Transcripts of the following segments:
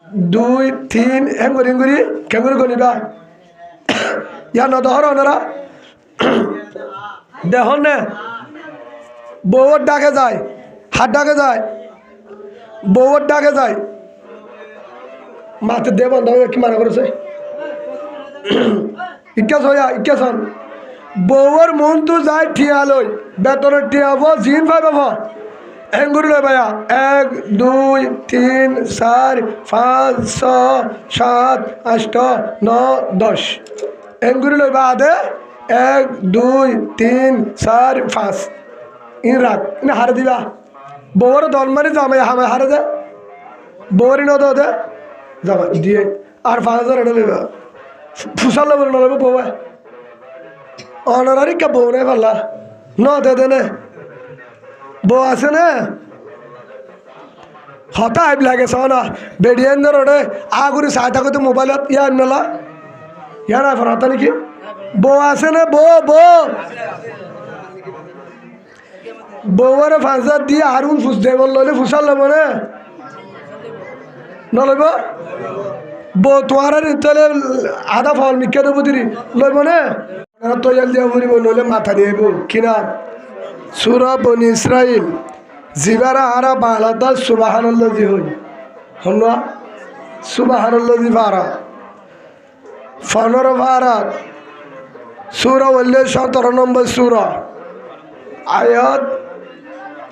2 3 এঙ্গুরি কেঙ্গুরি গনিবা ইয়া নদহর ওনারা দেখুন না বউর ডাকে যায় হাত ডাকে যায় বউর ডাকে যায় মাতে দে বন্ধ কি মানা করেছে ইকাশন বউর মন তো যায় ঠিয়ালই বেতনের ঠিয়াব জিন পাইব এঙ্গুরি লয় ভাইয়া 1 2 3 4 5 6 7 8 9 10 এঙ্গুরি লয় বাদে 1 2 3 4 5 ইন রাখ ইন হারে দিবা বউর দলমারি জামাই হারে দে বউরি ন দে জামা দিয়ে আর 5000 এটা লইবা ফুসাল লব নলব বউ অনারারি কা বউ নাই পাল্লা ন দে নে বউ আছে না হতা আইব লাগে সোনা বেডিয়ান রোডে আগুরি সাইতা কত মোবাইলত ইয়া নলা ইয়া না ফরাতা নাকি বউ আছে না বউরে 5000 দিয়ে আরুন ফুস দে বললে ফুসাল লব না নলব বউ তোমার নিতলে আধা ফল মিকে দেবো দিদি লইব না তৈয়াল দিয়া বলিব নইলে মাথা দিয়ে কিনা সূরা বনি ইসরাইল জিবারা হারা বাংলাদেশ সুবহানাল্লাহি হই হন্না সুবহানাল্লাহি ফারা 15 ফারা সূরা ওয়াল্লে 17 নম্বর সূরা আয়াত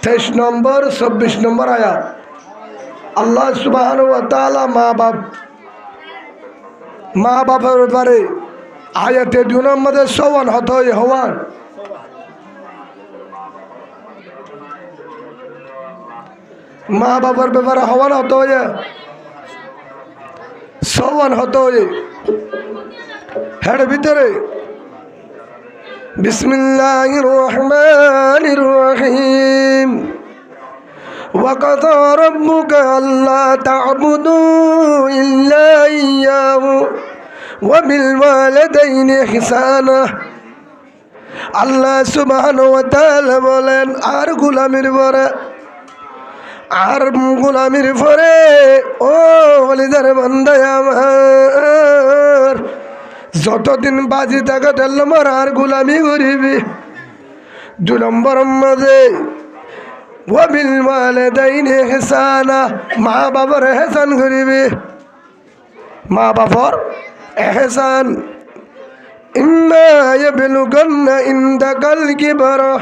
23 নম্বর 26 নম্বর আয়াত আল্লাহ সুবহানাহু ওয়া তাআলা মা বাবার ব্যাপারে আয়াতে 2 নম্বরে সওয়ান হতো হওয়ান মা বাবার ব্যাপারে হওয়ান হতো সওয়ান হতো হেড ভিতরে বিসমিল্লাহির রহমানির রহিম وقضى ربك ألا تعبدوا إلا إياه وبالوالدين إحسانا আল্লাহ সুবহানাহু ওয়া তাআলা বলেন আর গোলামির পরে ও ওলিদার বান্দা আমার যতদিন বাজি থাকা তেলমার আর গোলামি করিবি 2 নম্বর মাঝে ওয়াবিল ওয়ালিদাইনি ইহসানা মা বাবার ইহসান করিবি মা বাবার ইহসান ইম্মা ইয়াবলুগান্না ইনদাকাল কিবারা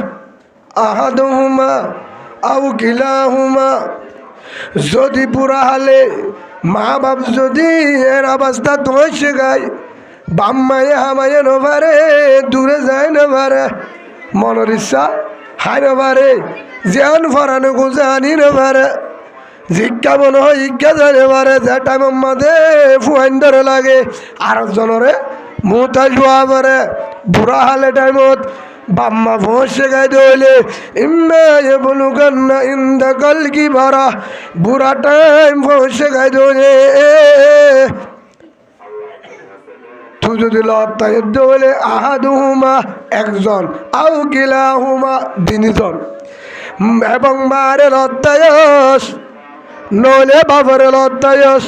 আহাদুহুমা আও কিলাহুমা যদি পুরা হালে মা বাপ যদি এর অবস্থা তোমার শেখায় বাম্মায়ে হামায়ে নভারে দূরে যায় না পারে মনের ইচ্ছা হাই নভারে জ্ঞান ফরানো জানি নভারে জিজ্ঞা মনে হয় ইজ্ঞা জানে পারে যে টাইম মাঝে ফুয়াইন ধরে লাগে আর জনরে মুতাজ হওয়া পারে বুড়া হালে টাইমত বাম্মা ভোঁস শেখাই দইলে ইম্মে বলু গান্না ইন্দা কল কি ভরা বুড়া টাইম ভোঁস শেখাই দইলে তুই যদি লতায় দইলে আহাদুহুমা একজন আও কিলাহুমা তিনজন এবং মারে লতায়স নইলে বাবারে লতায়স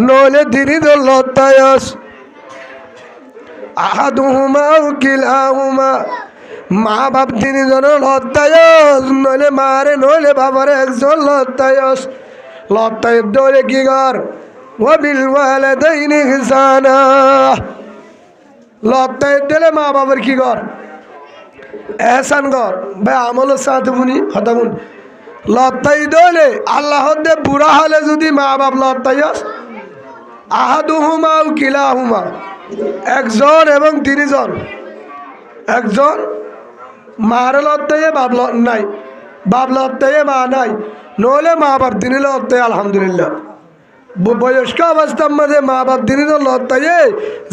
নইলে তিনজন লতায়স আহাদুহুমা আও কিলাহুমা মা বাপ তিনজনের লতায়স নইলে মারে নইলে বাবারে একজন লতায়স লতায় দইলে কি কর ওয়াবিল ওয়ালিদাইনি ইহসানা লতায় দিলে মা বাবার কি কর এহসান কর ভাই আমলের সাথে বুনি হতা বুন লতাই দইলে আল্লাহ দে বুড়া হলে যদি মা বাপ লতায়স আহাদুহুমা আও কিলাহুমা একজন এবং তিনজন একজন মার লতায় বাপ নাই বাপ লতায় মা নাই নইলে মা বাপ তিনি লতায় আলহামদুলিল্লাহ বয়স্ক অবস্থার মাঝে মা বাপ তিনি তো লতায়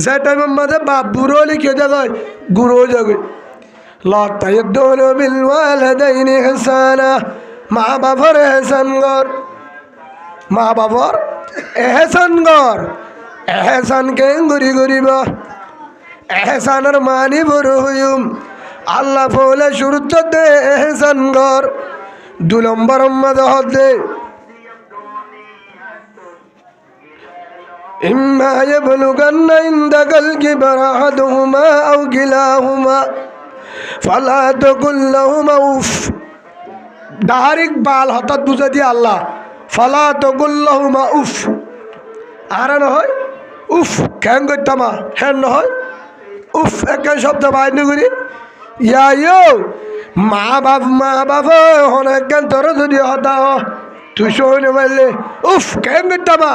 যে টাইমের মাঝে বাপ বুড়ো হলে কে যায় গুঁড়ো যাবে লতায় দৌড় বিল ওয়ালিদাইনি ইহসানা মা বাবার এহসান কর মা বাবার এহসান কর এহসান কে গুরি করিব এহসানের মানি বড় হইম আল্লাহ বলে শুরুতে এহসান কর 2 নম্বর মাঝে হতে ইম্মা ইয়াবলুগান্না ইনদাকাল কিবারা আহাদুহুমা আও কিলাহুমা ফালা তাকুল লাহুমা উফ। ডাহারিক বাল হঠাৎ বুঝে দিয়ে আল্লাহ ফালা তাকুল লাহুমা উফ। আর নহয় উফ কেন করতামা হ্যাঁ নহয় উফ এক শব্দ বাইর করি ইয়া মা বাপ অনেক তোর যদি হতা তুই শোনে বললে উফ কেন করতামা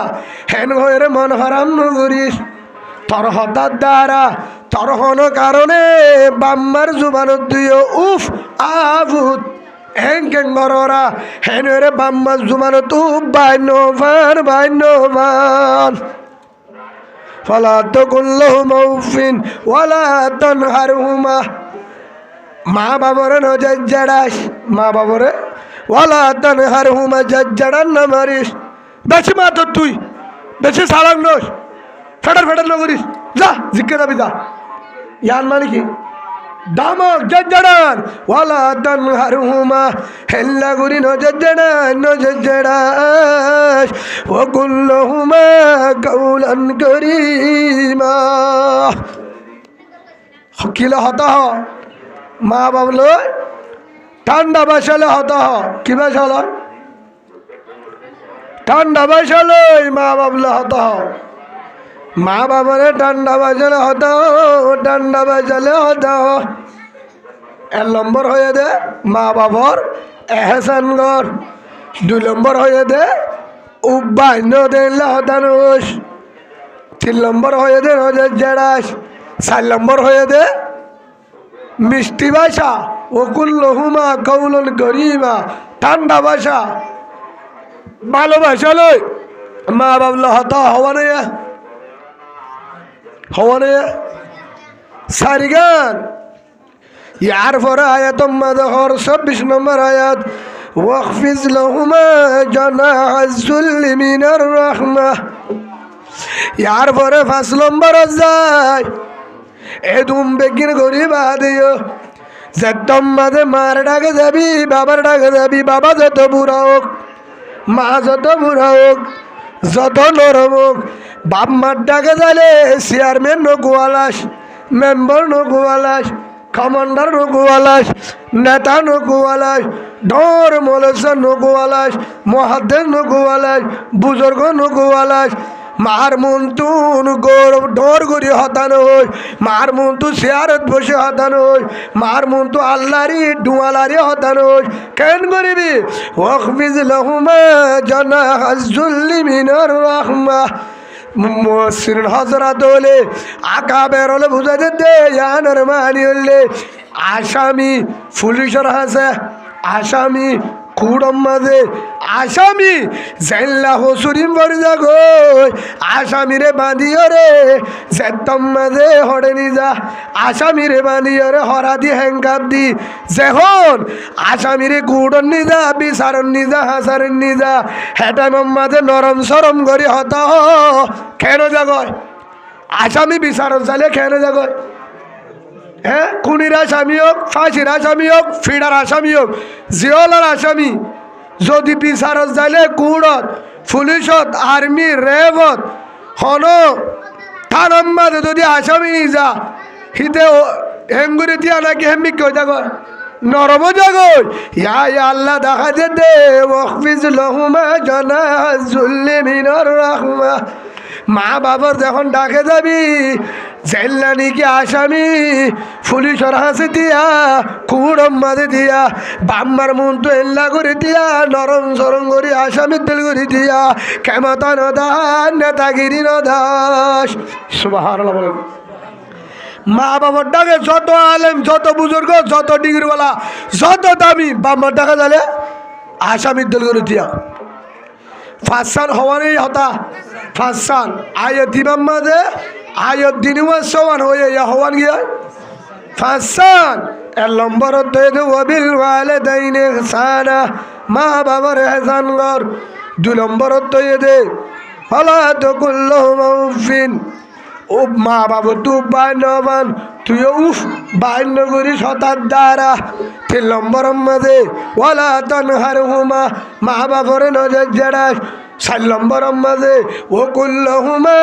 হেন হয়ে মন হারাম নগরিস তোর হতার দ্বারা তোর হন কারণে বাম্মার জুবানত দিও উফ আভূত হেন কেন মরা হেন রে বাম্মার জুবানত উফ বাইনবান ফালা তাকুল লাহুমা উফিন ওয়ালা তানহারহুমা। মা বাবরে ন জজ্জাড়াস মা বাবরে ওয়ালা তানহারহুমা জজ্জাড়ান না মারিস বেশি মা তো তুই বেশি সালাম নস ফেটার ন করিস যা জিজ্ঞে যাবি যা ইয়ান মানে কি দামক জজ্জাড়ান ওয়ালা তানহারহুমা হেল্লা করি ন জজ্জাড়াস ওয়া কুল লাহুমা কাওলান কারীমা। কিলা হতা হ মা বাবলো ঠান্ডা বাসালে হতা হ কি বাসাল ঠান্ডা বাসালে মা বাবলো হতা হ মা বাবারে ঠান্ডা বাজালে হতা ঠান্ডা বাজালে হতা এক নম্বর হয়ে দে মা বাবার এহসান কর। 2 নম্বর হয়ে দে উবাইন দিলে হতানুস। 3 নম্বর হয়ে দে নজর জেড়াস। 4 নম্বর হয়ে দে মিষ্টি ভাষা ওকুল লহুমা কৌলন করিমা ঠান্ডা ভাষা ভালোবাসা লই মা বাবলা হতা হওয়া নেই সারিগান। ইয়ার পরে আয়াত মাদহর 26 নম্বর আয়াত ওয়াখফিজ লাহুমা জানাহাজ যুল্লি মিনার রাহমাহ। ইয়ার পরে 5 নম্বর যায় এদুম বেগিন গরিবা দিও যে তোমাদের মার ডাকে যাবি বাবার ডাকে যাবি বাবা যত বুড়া হোক মা যত বুড়া হোক যত নরম হোক বাপ মার ডাকে যালে চেয়ারম্যান নকুয়ালাস মেম্বার নকুয়ালাস কমান্ডার নকুয়ালাস নেতা নকুয়ালাস ঢোর মলেসা নকুয়ালাস মহাদেশ নকুয়ালাস বুজুর্গ নকুয়ালাস মার মন্তুন গৌরব ডর করি হতানো হই মার মন্তু চেয়ারত বসে হতানো হই মার মন্তু আল্লাহরি ডুয়ালারি হতানো হই কেন করিবি ওয়াখফিজ লাহুমা জানাহাজ যুল্লি মিনার রাহমাহ। মুসির হজরত হলে আকা বেরোলে বুঝাই দে ইয়ানোর মানি হলে আসামি পুলিশের হাসে আসামি কুড়ম মাঝে আসামি জেল্লা হসুরিম পড়ে যাগো আসামি রে বাঁধিও রে জেতম মাঝে হড়ে নিজা আসামি রে বাঁধিও রে হরা দি হ্যাংকাপ দি যখন আসামি রে কুড়ন নিজা বিচারণ নিজা হাসারেন নিজা হেটাই মাঝে নরম সরম করি হতা হ কেন জাগয় আসামি বিচারণ চালে কেন জাগয় হ্যাঁ খুনির আসামি হোক ফাঁসির আসামি হোক ফিডার আসামি হোক জিওলার আসামি যদি বিচারত যাইলে কুড়ত পুলিশত আর্মি রেবত হন থানাম্মাদে যদি আসামি নিজা হিতে হেঙ্গুরি দিয়া নাকি হেম্মি কেউ জাগয় নরম জাগয় ইয়া আল্লাহ দেখা দে ওয়াখফিজ লাহুমা জানাহাজ যুল্লি মিনার রাহমাহ। মা বাবার যখন ডাকে যাবি জেল্লা নাকি আসামি পুলিশের হাসি দিয়া কুড়ম মাঝে দিয়া বাম্মার মন তো এল্লা করে দিয়া নরম সরম করে আসামির দিল করে দিয়া ক্ষমতা নদাস নেতাগিরি নদাস সুবহানাল্লাহ বলেন। মা বাবার ডাকে যত আলেম যত বুজুর্গ যত ডিগ্রিওয়ালা যত দামি বাম্মার ডাকা যালে আসামির দিল করে দিয়া ফাঁসান হওয়ারই হতা ফাঁসান আয়ত ইমাম মাঝে আয়ত দিনুয়া সমান হয়ে হওয়ান গিয়া ফাঁসান এর নম্বর ওয়াবিল ওয়ালিদাইনি ইহসানা মা বাবার এহসান কর। 2 নম্বর দে ফালা তাকুল লাহুমা উফিন ও মা বাবা তু বাইনবান তুই উফ বাইন করিস হতার দ্বারা। 3 নম্বর মাঝে ওয়ালা তানহারহুমা মা বাবার নজর জেড়াস 4 নম্বর মাঝে ও কুল্লাহুমা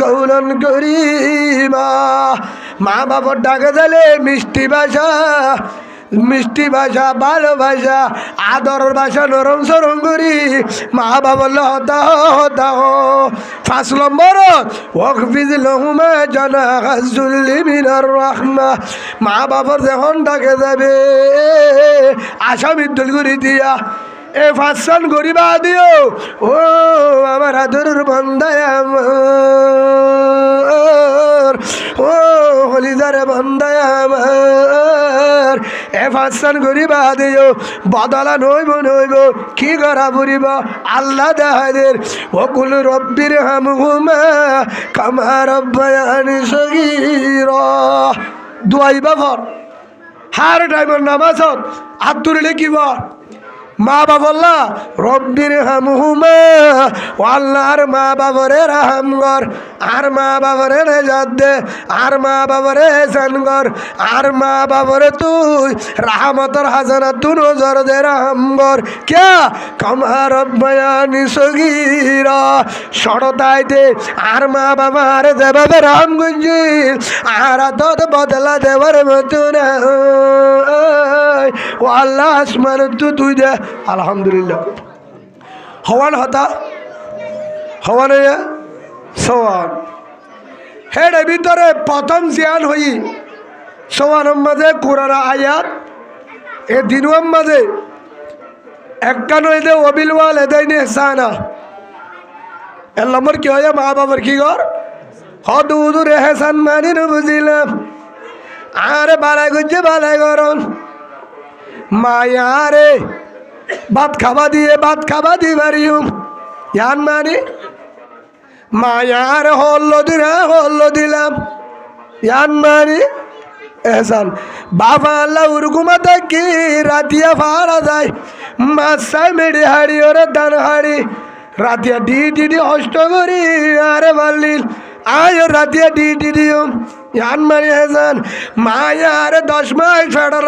কওলান করিমা, মা বাবার ডাকে দিলে মিষ্টি ভাষা ভালোবাসা আদরের ভাষা নরম সরম করি মা বাবার হতা হতা। 5 নম্বর ওয়াকফিজ লাহুমা জানাহাজ যুল্লি মিনার রাহমা, মা বাবার যখন ডাকে যাবে আশা বিদ্যুৎ করে দিয়া এ 5 সান গরিবা দিও। ও আমার আদরের বান্দায় আমার, ও হলিদার বান্দায় আমার, এ 5 সান গরিবা দিও। বদলা নইব কি করা পড়িব আল্লাহ দেহাদের। ও কুল রব্বির হামহুমা কামা রব্বায়ানি সগীরা, দুয়াইবা ঘর হার টাইমের নামাজত আত্মরিলে কি বল মা বাবা রব্বির হামহুমা, ও আল্লাহর মা বাবরে রাহাম কর, আর মা বাবরে নেজাত দে, আর মা বাবরে এহসান কর, আর মা বাবরে তুই রাহমতের হাজানা তু নজর দে রাহাম কর। ক্যা কামা রব্বায়ানি সগীরা, সড়তাইতে আর মা বাবার যেভাবে রাহাম গুঞ্জিল আর তোর বদলা দেওয়ার মতো না। ও আল্লাহ আসমান তুই দে আলহামদুলিল্লাহ। হওয়ান হতা হওয়ান সওয়ান হেড ভিতরে প্রথম জিয়ান হই সওয়ান মাঝে কোরআন আয়াত এ দিনুয়াম মাঝে একানইদে ওবিল ওয়ালিদাইনি ইহসানা। এর নম্বর কি হয় মা বাবার কি কর হদুদুর এহসান মানি বুঝিলাম আরে বালাই গুজে বালাই গরম মায়ারে ভাত খাবা দিবারিম ইয়ান মানি মায়ার হল্লো দিলাম ইয়ান মানি এহসান। বাবা আল্লাহ উরগুমা থাকি রাতিয়া ফাড়া যায় মাসাই মেডি হাড়ি ওরে দান হাড়ি রাতিয়া ডি হষ্ট করি আরে বাল্লিল আয় রাতিয়া ডি দিও ইয়ান মানি এহসান। মায়ার 10 মাস ফেড়া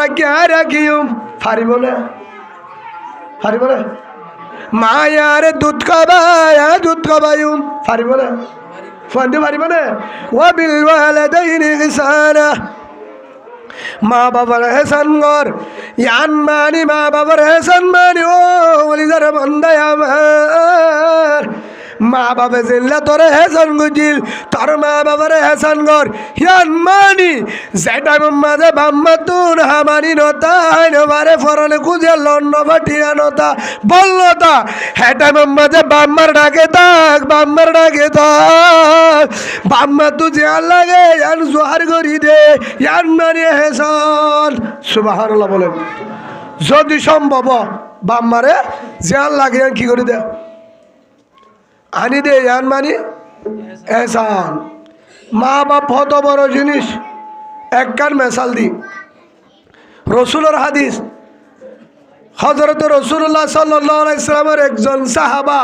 রাখিম ফারিব না মায়ারে দুধ খাবায়ুম ফারিব না ফান্দি ফারিব না। ওয়া বিল ওয়ালিদাইনি ইহসানা, মা বাবার এহসান কর ইয়ান মানি মা বাবার এহসান মানি। ও ওলিদার বান্দায় আমার, মা বাবা জিল্লা তোরে হেসান গুজিল তোর মা বাবার হেসান কর ইয়ান মানি। যেটা মাঝে বাম্মা তুন হামানি নতা হাইনবারে ফরলে খুঁজে লন্ন ফাটিয়া নতা বললতা হেটা মাঝে বাম্মার ডাকে থাক বাম্মা তু জিয়ান লাগে ইয়ান জোহার করি দে ইয়ান মানি হেসান। সুবহানাল্লাহ বলেন যদি সম্ভব বাম্মারে জিয়ান লাগে কি করে দে আনি দে ইয়ান মানি এহসান। মা বাপ হত বড় জিনিস একখান মেসাল দি রসুলের হাদিস হযরত রাসূলুল্লাহ সাল্লাল্লাহু আলাইহি ওয়াসাল্লামের একজন সাহাবা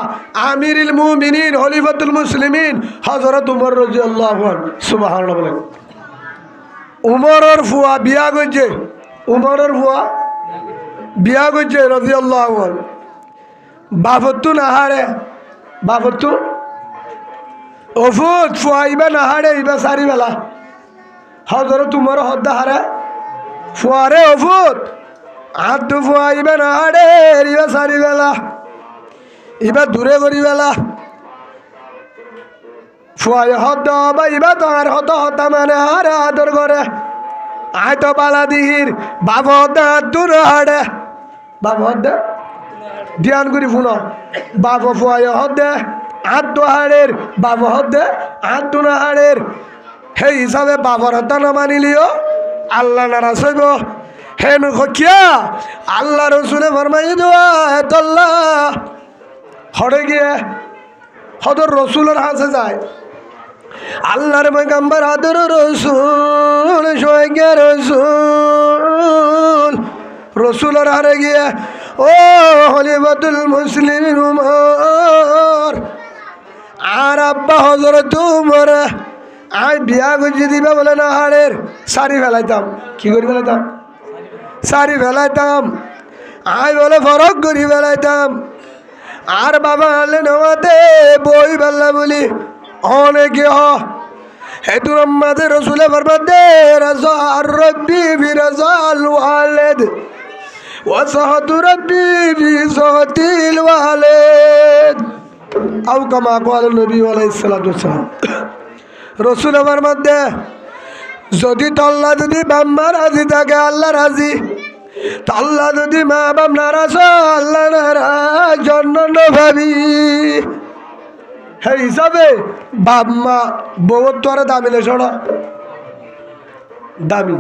আমিরুল মুমিনিন খলিফাতুল মুসলিমিন হযরত উমর রাদিয়াল্লাহু আনহু সুবহানাল্লাহ বলেন উমরের ফুয়া বিয়া গইছে রাদিয়াল্লাহু আনহু বাফতু নাহারে বাফতু ওফুত ফুয়াইবা নাহারে ইবা সারি বেলা হযরত উমর হদ্দা হারে ফুয়ারে ওফুত আদ ফুয়াইবা নাহারে ইবা সারি বেলা ইবা দূরে করি বেলা ফুয়াই হদ্দা বা ইবা তো আর হতা মানে হারে আদর করে আয় তো বালা দিহির বাবা হদ্দা দূর হাড়ে বাবা হদ্দা ধ্যান করি ফুন বাবা ফুয়াই হদ্দে আত্ম হাড়ের বাবা হদ্দে আত্ম না হাড়ের সেই হিসাবে বাবার হত্যা না মানিলিও আল্লাহ নারাজ হইব। হে নকিয়া আল্লাহ রসুলে ফরমাই দেওয়া এতল্লাহ হরে গিয়ে হদর রসুলের হাসে যায় আল্লাহর পয়গম্বর আদর রসুল সোয়েগে রসুলের হারে গিয়ে ও খলিফাতুল মুসলিমিন উমর আর আব্বা হযরত উমর আয় বিয়া গুজি দিবা বলে না হাড়ের সারি ফেলাইতাম কি করি ফেলাইতাম সারি ফেলাইতাম আয় বলে ফরক করি ফেলাইতাম আর বাবা আলে নওয়াতে বই বাল্লা বলি অনেকে হেতুর আমাদের রসুলে ফরমাতে রাজা আর রব্বি বিরাজাল ওয়ালিদ ওয়াসাহাতু রব্বি বিসাহাতিল ওয়ালিদ আও কামা ক্বাল নবী আলাইহিস সালাতু ওয়াসসালাম। রসুল আমার মধ্যে যদি তল্লা যদি বাম্মা রাজি থাকে আল্লাহ রাজি, আল্লাহ যদি মা বাপ নারাজ আল্লাহ নারাজ জন্য ভাবি। সেই হিসাবে বাপ মা বহুত তোর দামিলে শোনা দামি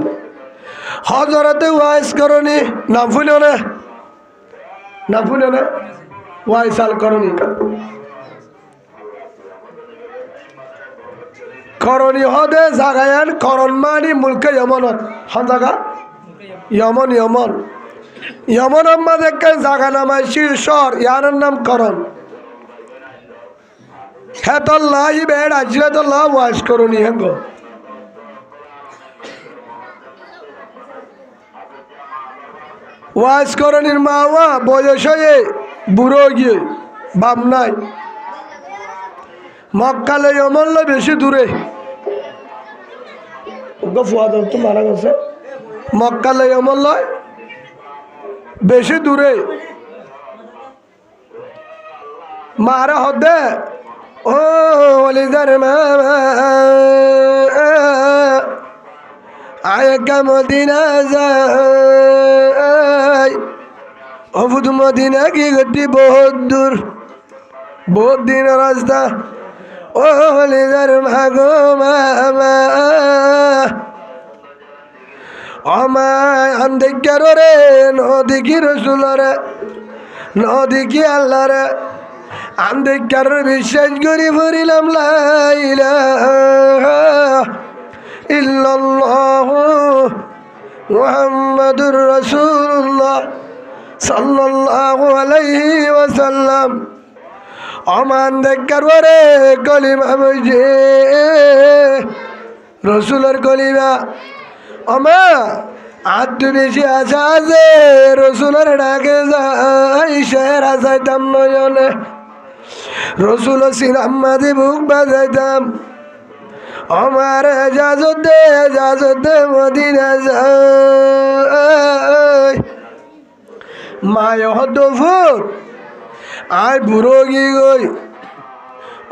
হজরতে ওয়াইস করনি না ফুলে না ফুলে না ওয়াইসাল করনি করণী হদে জাগায়ান করণ মানি মুলকে ইয়মনত হন জাগা ইয়মন ইয়মন ইয়মন আম্মাদ একটা জাগা নামায় শীর্ষর ইয়ার নাম করণ। হ্যাঁ তল্লাহ বেড় আসলে তল্লাহ ওয়াজ করণী হেঙ্গ ওয়াজ করণীর মাওয়া বয়স হয়ে বুড়ো গিয়ে বাপ নাই মক্কালে ইয়মন লয় বেশি দূরে তো মারা গেছে মক্কালে ইয়মন লয় বেশি দূরে মারা হদে ও ওলিদার মামা আয়েকা মদিনা যায় অবুদ মদিনা কি গতি বহুত দূর বহুত দিন রাস্তা ও ওলিদার ভাগো মামা আমায় আন্দেকার রে নদী কি রসুল রে নদী কি আল্লাহ রে আন্দেকার বিশ্বাস করি ভরিলাম লা ইলাহা ইল্লাল্লাহু মুহাম্মাদুর রাসূলুল্লাহ সাল্লাল্লাহু আলাইহি ওয়াসাল্লাম। আমান দেখার রে কলিমা বুঝে রসুলের কলিমা আমা আদ বেশি আশা আছে রসুলের ডাকে যাই শেরা যাইতাম নয়নে রসুল সিনাম্মাদি বুক বাজাইতাম আমার এজাজতে মদিনা যাই মায় হদফুর আয় বুড়ো গি গই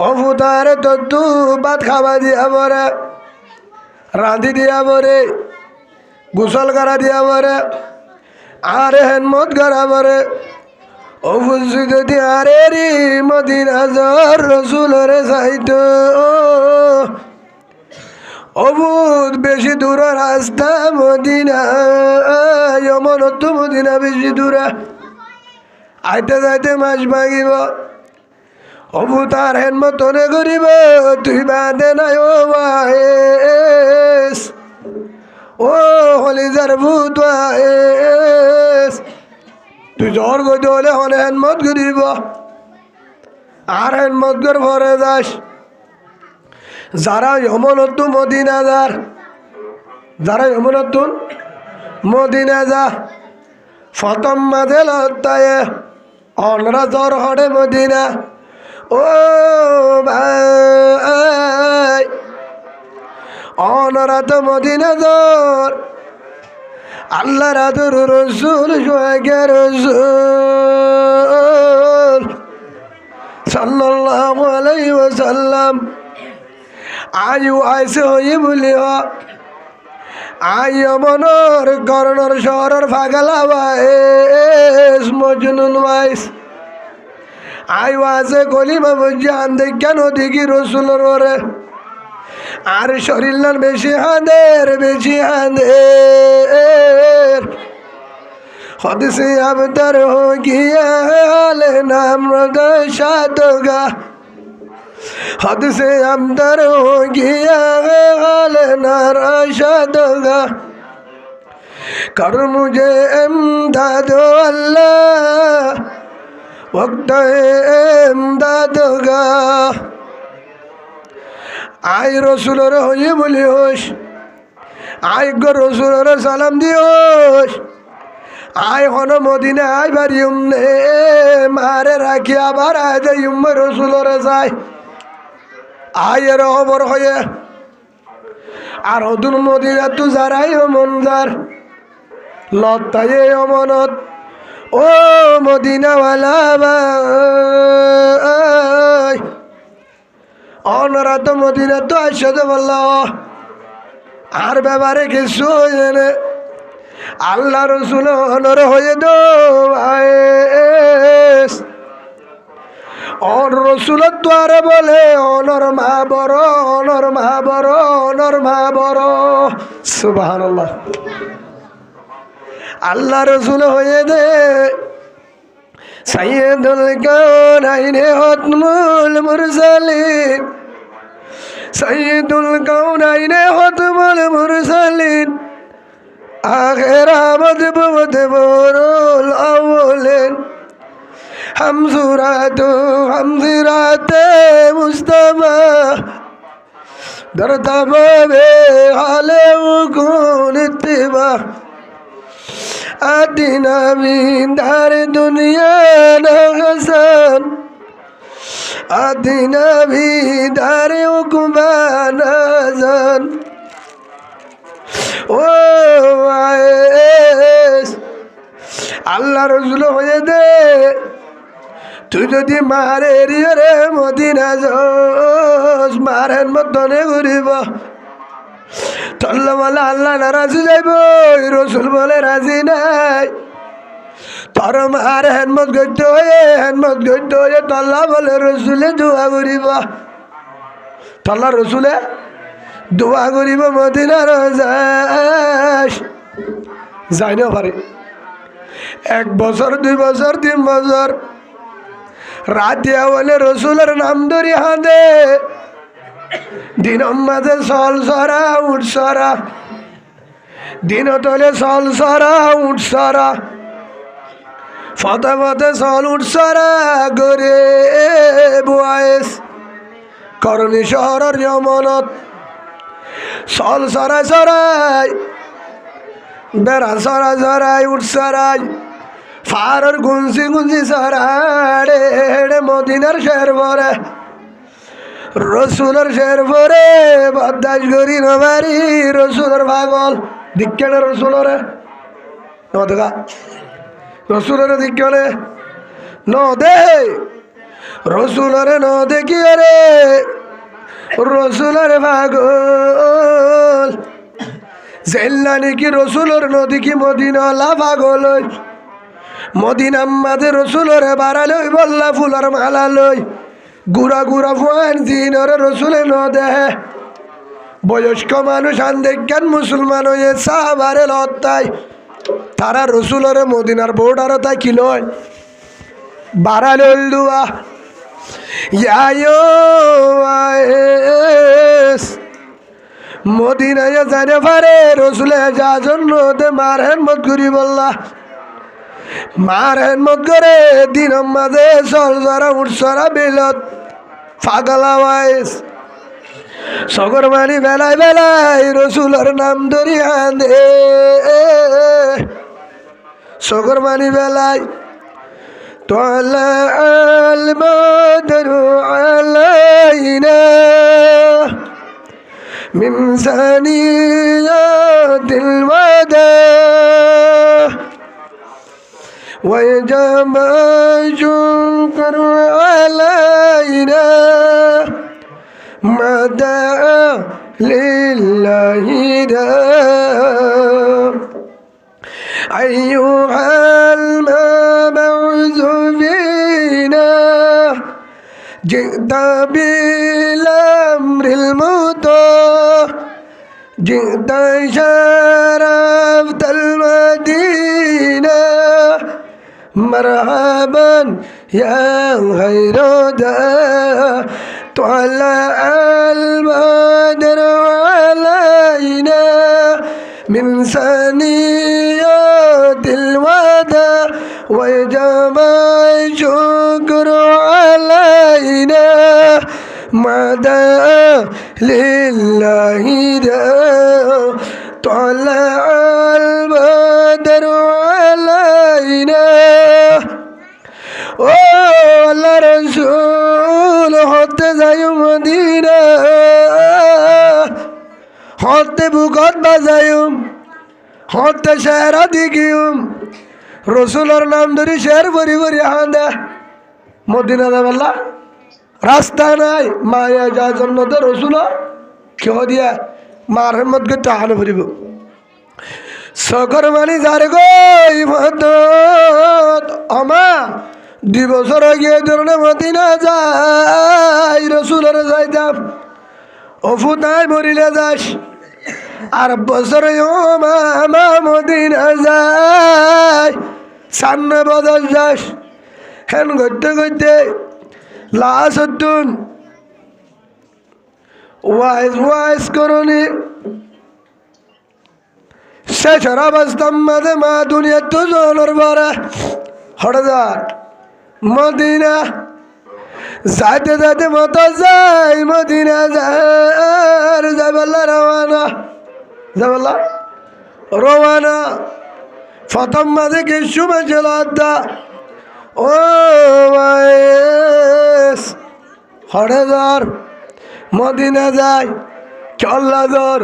অফুতারে তত্তু ভাত খাবা দিয়া বরে রাঁধি দিয়া বরে গোসল করা দিয়া বরে আরে হেনমত করা বরে অবুঝ আরে রি মদিনা যার রসুলরে যাইত অবুধ বেশি দূর রাস্তা মদিনা এমনত মদিনা বেশি দূরে আইতে যাইতে মাস ভাঙিব অবু তার হেনমতনে করিব তুই বাদে নাই ও বায়েস ও হলিজার ভূত বায়েস তুই জ্বর গতি হলে হলে হেনমত করিব আর হেনমত কর ভরে যাস যারা যমনত মদিনা যার যারা যমনত মদিনা যা ফতম মাঝে লতায় অনরা জ্বর হড়ে মদিনা ও ভাই অনরা তো মদিনা জ্বর আল্লাহ রাতুর রসুল সোহাগে রসুল সাল্লাল্লাহু আলাইহি ওয়াসাল্লাম আয়ু আইসে হয়ে বলি আই মনর করণর শহরের ফাগলা বাইস মজনুন বাইস আয়ু আছে কলিমা বুঝে আন্দে কেন দেখি রসুলের ওরে আর শরীর নার বেশি হাঁদের হদিসে আবদার হো গিয়া হালে নাম সাদগা हद से अंदर हो गया हाल नाराशदगा कर मुझे इमदाद अल्लाह वक्त इमदादगा आय रसूलर होई बोली होश आय गो रसूलर सालाम दियोश আয় হন মদিনা আয় বাড়ি উমনে মারে রাখি আবার আয় যাই উম্মে রসুলরে যায় আয়ের খবর হয়ে আর অদূর মদিনা তু যারাই মনজার লতায়ে অমনত ও মদিনাওয়ালা ভাই অনরা তো মদিনা তো আসতে বলল আর ব্যাপারে কিছু এনে আল্লাহ রসুল অনর হয়ে দো অন রসুল দ্বারে বলে অনর মা বড় অনর মা বড় অনর মা বড় সুবহানাল্লাহ আল্লাহ রসুল হয়ে দে সাইয়্যিদুল কাওনাইনে হতমুল মুরসালিন সাইয়্যিদুল কাওনাইনে হতমুল মুরসালিন আখির আমদ বদবরুল আউলিন হামজিরাতে মুস্তাফা দরতবে হালে কুন ইত্তিবা আদিনা মিন দার দুনিয়া না হাসান আদিনা মিন দার উকবা নাজান ও আয়েস আল্লাহ রসুল হয়ে দে তুই যদি মারের রে মদিনা যাস মারের মতনে ঘুরিব তল্লা বলে আল্লাহ নারাজি যাইব রসুল বলে রাজি নাই তোর মার হেনমত গদ্য হয়ে তল্লা বলে রসুলে দোয়া করিব তল্লা রসুলে দোয়া করিব মদিনার যাই না পারে 1 বছর 2 বছর 3 বছর রাতিয়া বলে রসুলের নাম ধরি হাঁদে দিন মাঝে সল সরা উঠ সরা দিন তলে সল সরা উঠ সরা ফতে ফতে সল উঠ সরা গরে বয়েস করণী শহরের যমনত সল সরাই সরাই বেড়া সরা সরাই উঠ সরাই ফারর গুনসি গুনসি সরাড়ে মদিনার শের ভরে রসুলের শের ভরে বদাস করি নবারি রসুলের পাগল দিক্ষণে রসুলরে নদা রসুলের দিক্ষণে ন দে রসুলরে ন দেখি রে রসুলের পাগল জেল্লা নাকি রসুলের নদী কি মদিনালা পাগল মদিনার মাঝে রসুলরে বাড়ালই বল্লা ফুলার মালা লই গুড়া গুড়া ফুয়ান জিনরে রসুলে ন দেহে বয়স্ক মানুষ আন দেখেন মুসলমান হয়ে সাহাবারে লত্তাই তারা রসুলরে মদিনার বোর্ডারও তাই কি লয় বাড়ালই দুয়া মদিনায় জানে পারে রসুলে যা জন্য মার হেনমত করি বললা মার হেনমত করে দিন মাঝে চল জরা উঠ সরা বেলত ফাগলা ওয়াইস সগর মানি বেলায় বেলায় রসুলের নাম ধরি হাঁদে সগর মানি বেলায় তোলা আল বদরু আলাইনা মিন সানিয়াতিল ওয়াদা وَيَجَبَ شُكْرُ عَلَيْنَا مَا دَعَا لِلَّهِ أيها المبعوث فينا جئت بالأمر المطاع جئت شرفت المدينة مرحبا يا خير داع طلع البدر علينا من ثنيات الوداع وجب الشكر علينا ما دعا لله داع طلع البدر علينا হতে বুকত বাজায়ুম হতে শেহরা দিগিউম রসুলের নাম ধরি শের ভরি ভরি হাঁদে মদিনা যাবাল্লা রাস্তা নাই মায়া যা জন্য তো রসুল কেউ দিয়া মার মত করতে হানো ভরিব সকর মানি যার গই মত আমা 2 বছর আগে ধরনের মদিনা যাই রসুলের যাইতাম অফুতাই মরিলে যাস আর বছরে আমা মদিনা যাই 96 বছর যাস হেন করতে করতে লাসতুন ওয়াইজ করনি শেষের অবস্থার মাঝে মা দুনিয়া তো জনের বরে হঠাৎ মদিনা যাইতে যাইতে মতো যাই মদিনা যাই বললা রওয়ানা যাই বললা রওয়ানা প্রথম মাঝে কিছু ছিল ও হঠাৎ মদিনা যাই চল্লা ধর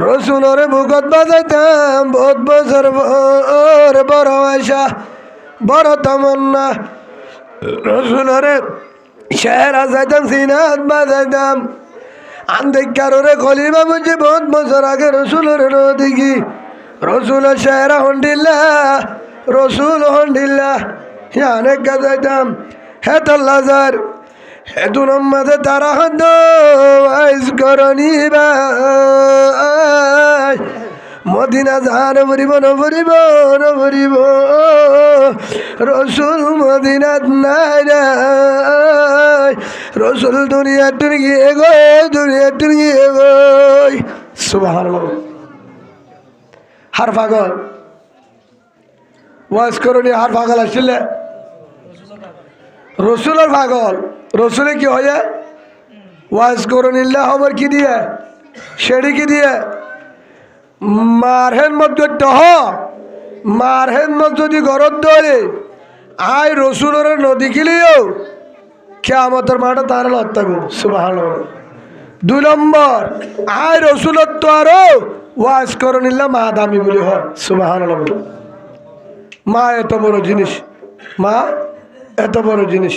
রসুলের বুকত বাজাইতাম বহুত বছর বড় আশা বড় তমন্না রসুলের শেহরা যাইতাম সিনাত বাজাইতাম আন্দিকারে খলিবা বুঝি বহুত বছর আগে রসুলের নদীকি রসুলের শেহরা হন্ডিল্লা রসুল হন্ডিল্লা অনেক গাজাইতাম হে তল্লাজার হে দু নম্বরে তারা হদ আইস করনি মদিনা জান ভরিব নভরিব নভরিব রসুল মদিনাত নাই নাই রসুল দুনিয়া তুন গিয়ে গই দুনিয়া তুন গিয়ে গই সুবহানাল্লাহ হার পাগল ওয়াজ করনি হার পাগল আসলে রসুলের পাগল রসুলে কি হয় ওয়াজ করনিল্লা খবর কি দিয়ে সেড়ি কি দিয়ে মারহেন মত করতে হ মারহেন মত যদি গরত ধরে আয় রসুলের নদী কিলিও কিয়ামতের মাঠে তার লত্তাগো সুবহানাল্লাহ 2 নম্বর আয় রসুলত তো আরো ওয়াজ করনিল্লা মা দামি বলি হয় সুবহানাল্লাহ মা এত বড় জিনিস মা এত বড় জিনিস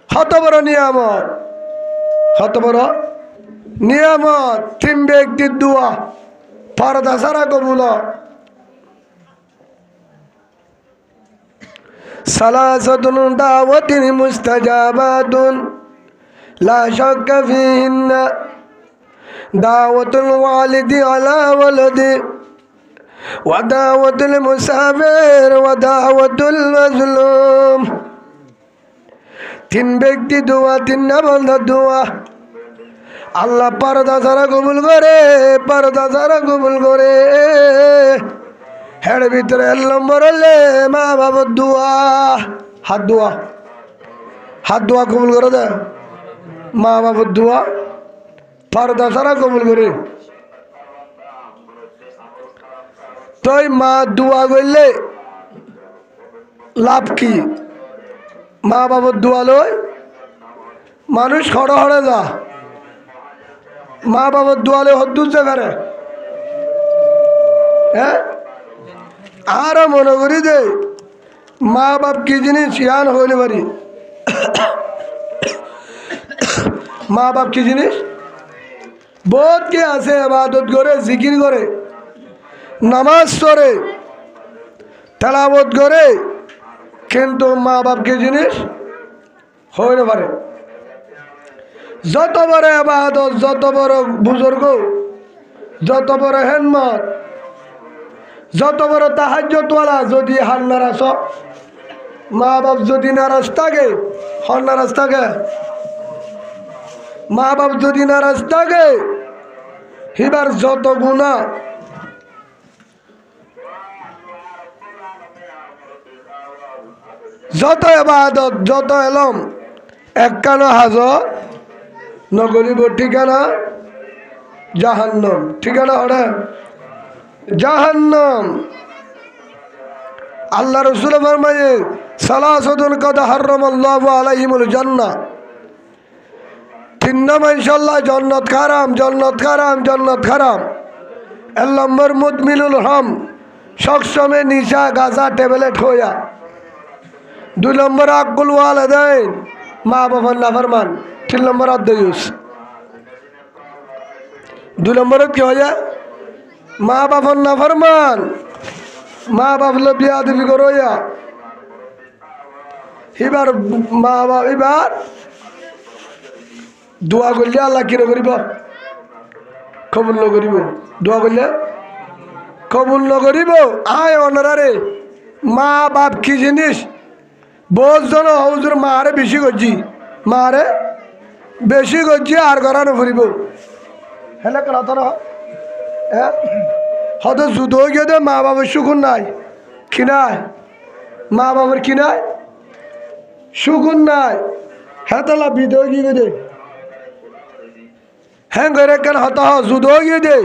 হত বড় নিয়ামত হত বড় নিয়ামত 3 ব্যক্তির দোয়া পর্দা ছাড়া কবুল সালাসাতুন দাওয়াতিন মুস্তাজাবাতুন লা শাক্কা ফিহিন্না দাওয়াতুল ওয়ালিদি আলা ওয়ালাদি ওয়া দাওয়াতুল মুসাফির ওয়া দাওয়াতুল মাজলুম 3 ব্যক্তি দোয়া 3 না বন্ধ দোয়া আল্লাহ পর্দা ছাড়া কবুল করে পর্দা ছাড়া কবুল করে হের ভিতরে 1 নম্বর হলে মা বাবার দোয়া হাত দোয়া কবুল করে দে মা বাবার দোয়া পর্দা ছাড়া কবুল করে তুই মা দোয়া করলে লাভ কি মা বাবার দোয়া লই মানুষ হড়ে হড়ে যা মা বাবার দোয়ালে হদ্দুর জায়গারে হ্যাঁ আর মনে করি দে মা বাপ কি জিনিস ইয়ান হইলে পারি মা বাপ কি জিনিস বহুত কে আছে ইবাদত করে জিকির করে নামাজ পড়ে তেলাওয়াত করে কিন্তু মা বাপ কি জিনিস হইলে পারে যত বড় ইবাদত যত বড় বুজুর্গ যত বড় হেনমত যত বড় তাহাজ্জুদওয়ালা যদি হার নারাজ মা বাপ যদি নারাজ থাকে হর নারাজ থাকে মা বাপ যদি নারাজ থাকে হিবার যত গুনাহ যত ইবাদত যত এলম একখানা হাজর নগরিব ঠিকানা জাহান্নাম ঠিকানা হরে জাহান্নাম আল্লাহ রাসূল ফরমায়ে সালাসাতুন কদ হারামাল্লাহু আলাইহিমুল জান্নাহ তিন নম্বর ইনশাল্লাহ জন্নত খারাম জন্নত খারাম জন্নত খারাম। 1 নম্বর মুদমিনুল হম সবসময় নিশা গাঁজা ট্যাবলেট হইয়া। 2 নম্বর আকুল ওয়ালিদাইন মা বাবার নাফরমান। 3 নম্বর আদ্দয়ুস। 2 নম্বরে কি হয়ে মা বাবার নাফরমান মা বাবলে বিয়া দিবি করইয়া। এবার মা বাবা এবার দোয়া করলে আল্লাহ কিনে করিব কবুল নকরিব। দোয়া করলে কবুল নকরিব। আয় অনারে মা বাপ কি জিনিস বোঝজন হজুর মারে বেশি করছি মারে বেশি করছি আর করানো ফুরিব হেলে কথা না হ্যাঁ হয়তো যুদ্ধ গিয়ে দে মা বাবার সুকুন নাই কিনায় মা বাবার কিনায় সুকুন নাই হ্যাঁ তালা বিদ গিয়ে দে হ্যাঁ করে কেন হত যুদ্ধ গিয়ে দে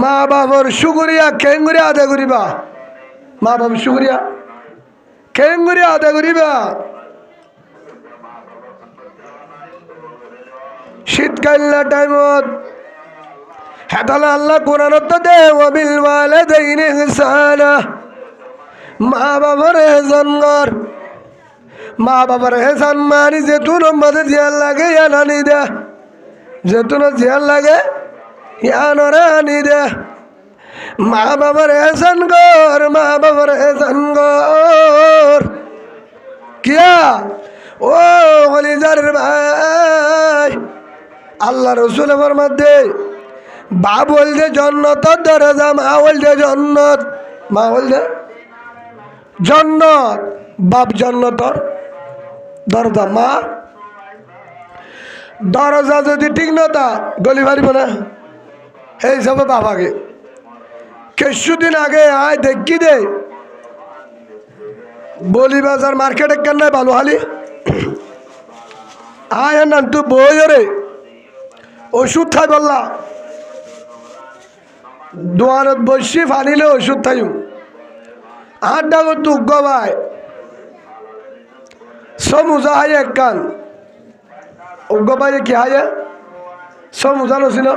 মা বাবার সুকুরিয়া কেন করে আদায় করিবা মা বাবার সুকুরিয়া কেন করে আদায় করিবা। শীতকালীন টাইমত হেতালা আল্লাহ কোরআনত দে ওয়াবিল ওয়ালিদাইনি ইহসানা মা বাবার এহসান কর। মা বাবার এহসান মানি যেতুন আমাদের জিয়ার লাগে আনি দে যেতুন জিয়ার লাগে ইয়ানরে আনি দে। মা বাবার এহসান কর মা বাবার এহসান কর কিয়া ও হলিজার ভাই আল্লাহ রসুল আমার মধ্যে বা বলছে জন্নত দরজা মা বলছে জন্নত মা বলছে জন্নত বাপ জন্নতর দরজা মা দরজা যদি ঠিক না তা গলি পারিব না এই সব বাবাকে কিছুদিন আগে আয় দেখি দে বলি বাজার মার্কেটে কেন নাই বালুহালি আয় নাম তুই বই রে ওষুধ খাই বললা দোয়ানত বসি ফানিলে ওষুধ খাইম আর ডাবো তুক গবাই সমুজা হাই এক কান উগ্র পাইয়ে কি হাইয়ে সমুজা নছিল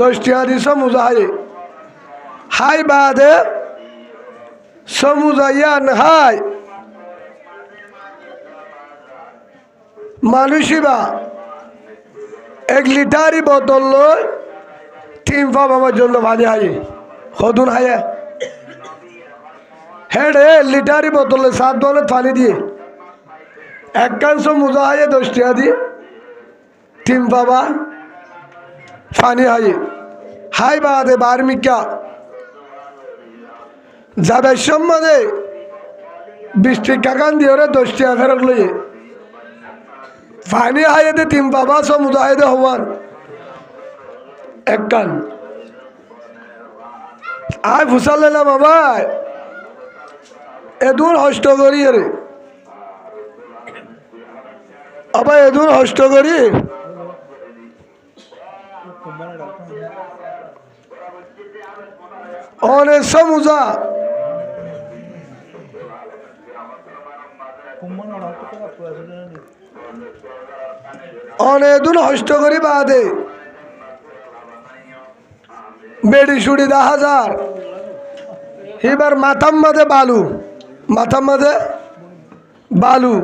10 টাকা দি সমুজা হাই হাই বাদে সমুজা ইয়ান হাই মানুষিবা 1 লিটারি বোতল লই 3 পা বাবার জন্য ভাজি হাই হদুন হাইয়ে হেডে লিটারি বোতলে 7 দলে পানি দিয়ে 1 কান সমুজা হাইয়ে 10 টাকা দিয়ে 3 পাবা পানি হাইয়ে হাই বাদে বার্মিকা যাবে সম্মানে 20 টাকা কান দিয়ে ওরা 10 টাকা ফেরত লইয়ে পানি হাইয়ে দে 3 পাবা সমুজা হাইয়ে দে হওয়ান 1 কান আয় ফুসাল লেলাম বাবাই এদুর হস্ত করি রে আবার এদুর হস্ত করি অনেক সমুজা অনেক হস্ত করি বাদে বেড়ি সুড়ি 10,000 এবার মাথার মাঝে বালু মাথার মাঝে বালু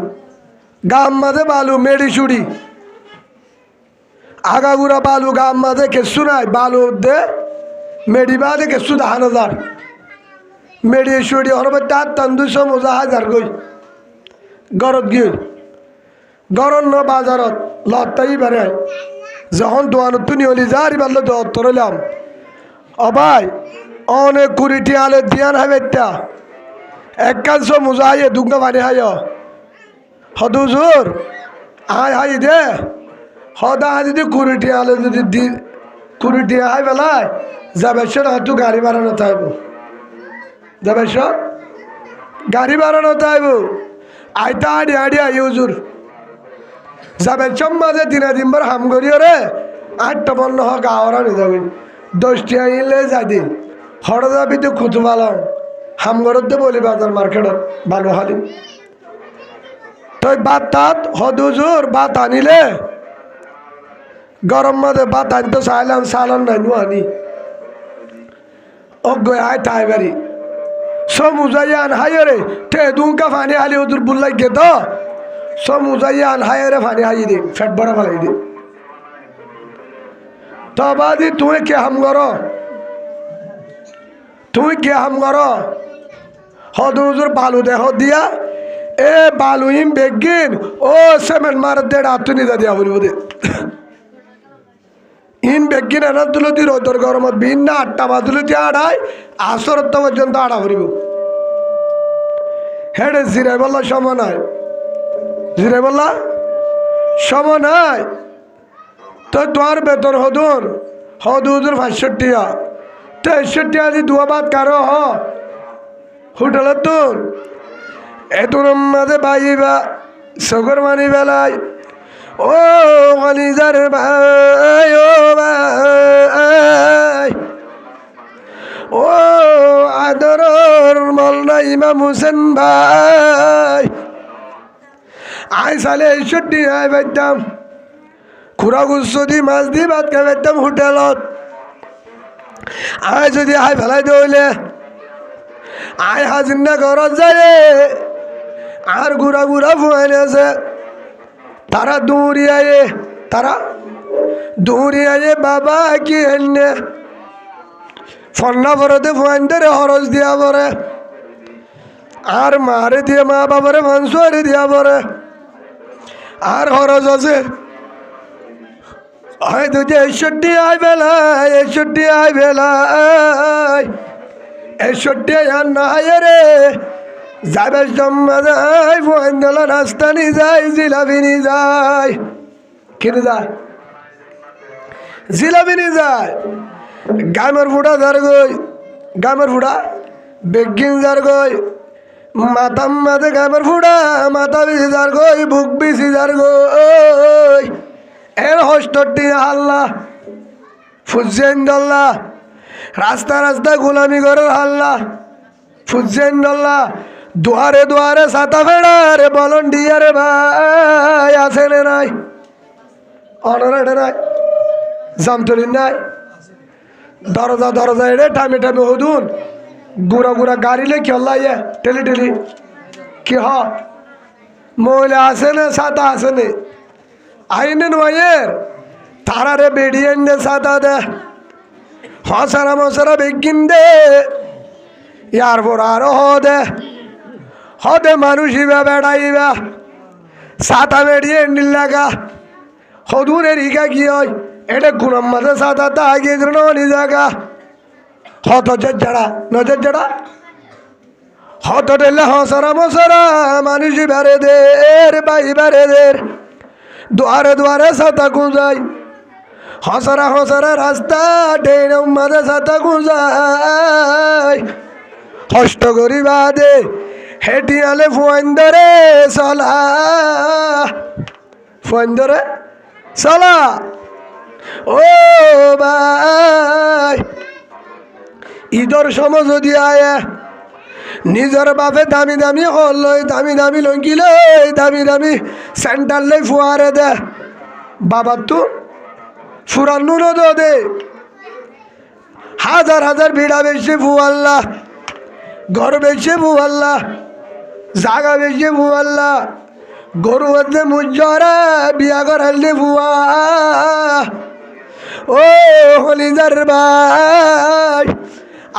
গাম মাঝে বালু মেড়ি সুড়ি আগাগুড়া বালু গাম মাঝে কেসু নাই বালু দে মেডি বাদে কেসু 10,000 মেডি সুড়ি হরবে তার টান 200 মোজা 1000 গই গরত গিয়ে গরম ন বাজারত লতাই বেড়ে যখন দোয়ানত তুনি হলি যারি পারলো দরলাম অবাই অনেক 20 টি আলে দিয়ান হবে তা 1 কান সমুজা হাইয়ে দুঙ্গা পানি হাইয় হদুজুর আয় হাই দে হদা যদি 20 টি আলে যদি 20 টি হাই বেলায় যাবে সে একটু গাড়ি বাড়ানো চাইব যাবে সব গাড়ি বাড়ানো চাইব আইতা আড়ি আড়ি আই হুজুর যাবে মাঝে 3 দিন হাম করিও রে 8টা বন্ধ হ গাওয়ারা নিয়ে যাবে 10 টি আইলে যাই দিন হড় যাবি তো খুঁজু পালাম হাম করতে বলি বাজার মার্কেটত ভালো হালি তই বাত তাত হদুজুর বাত আনিলে গরম মধ্যে ভাত আনতে চাইলাম চালন নাই নুয়ানি অজ্ঞ আয় তাই বাড়ি সমুজাইয়ান হায়রে তে দুঙ্কা ফানি আলি ওদুর বুল্লাই গে তো সমুজাইয়ান হায়রে ফানি হাই দে ফেট বড় ফালাই দে তো বাদি তুই কে হাম করো তুই কে হাম করো হদুজুর বালু দেহ দিয়া এ বালু ইম বেগিন ও সেমেন্ট মার দেড় আত্মনি দা দিয়া বলিব দে ইন বেগিন এনার তুলতি রোদর গরমত বিন না 8টা বাজুলতি আড়াই আসরত পর্যন্ত আড়া করিব হেডে জিরাই বললা সময় নাই জিরাই বললা সময় নাই তো তোমার বেতন হদুজুর 500 টাকা 63 টাকা দি দুয়া বাদ কারো হ হোটেল তুন এতুর মাঝে বাইবা সগর মানি বেলায় ও মানিজার ভাই ও ভাই ও আদরর মলনা ইমাম হোসেন ভাই আই সালে 61 আই বাইতাম খুরা গুচ্ছ দি মাছ দি ভাত খাই বাইতাম হোটেলত আই যদি আই ফেলাই দইলে আই হাজিনা ঘরত যায় আর গুড়া গুড়া ফুয়াইনে আছে তারা দৌড়ি আয়ে বাবা কি এনে ফন্না ভরতে ফুয়াইন ধরে হরস দিয়া পরে আর মারে দিয়ে মা বাবারে মাংসরে দিয়া পরে আর হরস আছে হয়তো 61 আই বেলায় 61 আই বেলায় 61 আর না রে যাবে জম্মা যায় ফুয়াইন্দলা রাস্তা নি যায় জিলাপি নি যায় কিনে যায় জিলাপি নি যায় গামের ফুটা যার গই গামের ফুটা বেগিন যার গই মাথাম মাথে গামের ফুটা মাথা বেশি যার গই বুক বেশি যার গই এর হস্টটি হাল্লা ফুজেন্ডল্লা রাস্তা রাস্তা গোলামি করার হাল্লা ফুজেন্ডল্লা দুয়ারে দুয়ারে ছাতা ফেড়ারে ভলান্টিয়ারে ভাই আছে রে নাই অনারে নাই জামতলি নাই দরজা দরজা এড়ে টাইমে টাইমে হদুন গুড়া গুড়া গাড়ি লে খেলাইয়ে টেলি টেলি কি হ মহিলা আছে না ছাতা আছে নে আইনে নয়ের তারারে বেড়িয়ে দে ছাতা দে হসারা মশারা বেগিন দে ইয়ার পর আরো দে হদে মানুষ ইবা বেড়াইবা ছাতা বেড়িয়ে নিলাগা হদুনের ইগা কি হয় এটা গুণম মাঝে ছাতা তা আগে নি জায়গা হত জড়া নজর জড়া হত টেলে হসরা মশরা মানুষ বেড়ে দের বাই বেড়ে দের দুয়ারে দুয়ারে ছাতা গুঁজাই হসরা হসরা রাস্তা ডেন মাঝে ছাতা গুঁজাই হষ্ট করি বাদে হেটিয়ালে ফুয়াইন্দরে চলা ফুয়াইন্দরে চলা ও ভাই ঈদর সময় যদি আয় নিজের বাপে দামি দামি হল লই দামি দামি লঙ্কি লই দামি দামি সেন্টার লই ফুয়ারে দে বাবার তো ফুরান্ন দে হাজার হাজার ভিড়া বেশি ফুয়াল্লা ঘর বেশি ফুয়াল্লা জাগা বেশি ফুয়াল্লা গরু হতে মুজরা বিয়া করালে ফুয়া ও হলিদার ভাই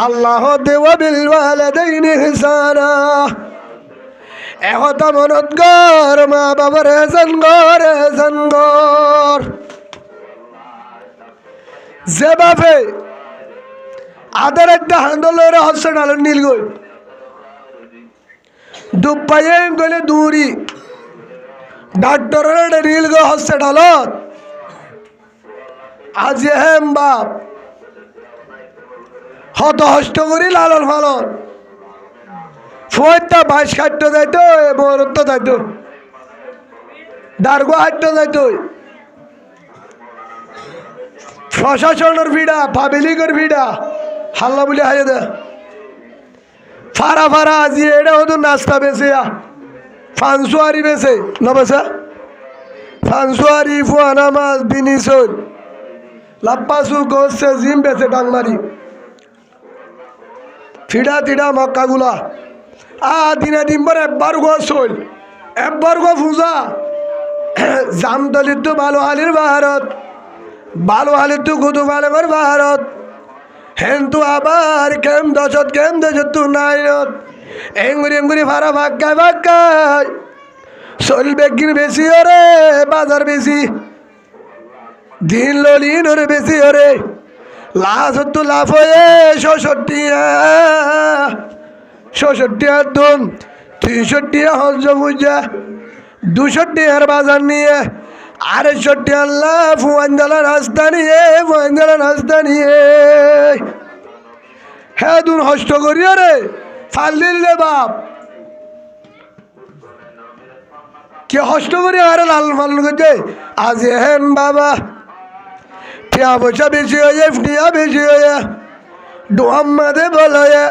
আল্লাহ দেওয়া বিল ওয়ালিদাইনি ইহসানা একতা মনত গর মা বাবার এহসান গর যে বাপে আদার একটা হান্দলের হসপিটালের নীল গই দুপাইয়ে গলে দূরি ডাক্তারের নীল গো হসপিটালত আজ হেম বাপ হত হষ্ট করি লালন ফালন ফোনটা বাস কাটতে যাইতো মরত্ব যাইতো দার্গো হাঁটতে যাইতো প্রশাসনের ভিড়া পাবলিকের ভিড়া হাল্লা বলে হাইয়ে দে ফারা ফারা আজি এটা হতো নাস্তা বেছে ফানসুয়ারি বেছে না বেছে ফানসুয়ারি ফুয়ানা মাছ বিনিসন লাপ্পাসু করছে জিম বেছে ডাংমারি ফিডা তিডা মক্কাগুলা দিনে দিনবার একবার গো চল একবার গো পূজা জামতলির তো বালুহালির ভারত বালুহালির তো কুতুবালগর ভারত হেন্তু আবার কেম দশত তু নাইনত এঙ্গুরি এঙ্গুরি ভাড়া ভাগ্যায় ভাগ্যায় চলবে কিন বেশি ওরে বাজার বেশি দিন ললিন ওরে বেশি ওরে লাশ তো লাভ হয়ে 66 দুন 63 হজ বুঝা 200 বাজার নিয়ে 68 আল্লাহ ফুয়াঞ্জালা রাস্তা নিয়ে হ্যাঁ দুন হষ্ট করিও রে ফাল্লিল রে বাপ কে হষ্ট করি আরে লাল ফাল্লু করছে আজ হেন বাবা টিয়া পয়সা বেশি হয়ে টিয়া বেশি হয়ে ডোহাম্মাদে বল হয়ে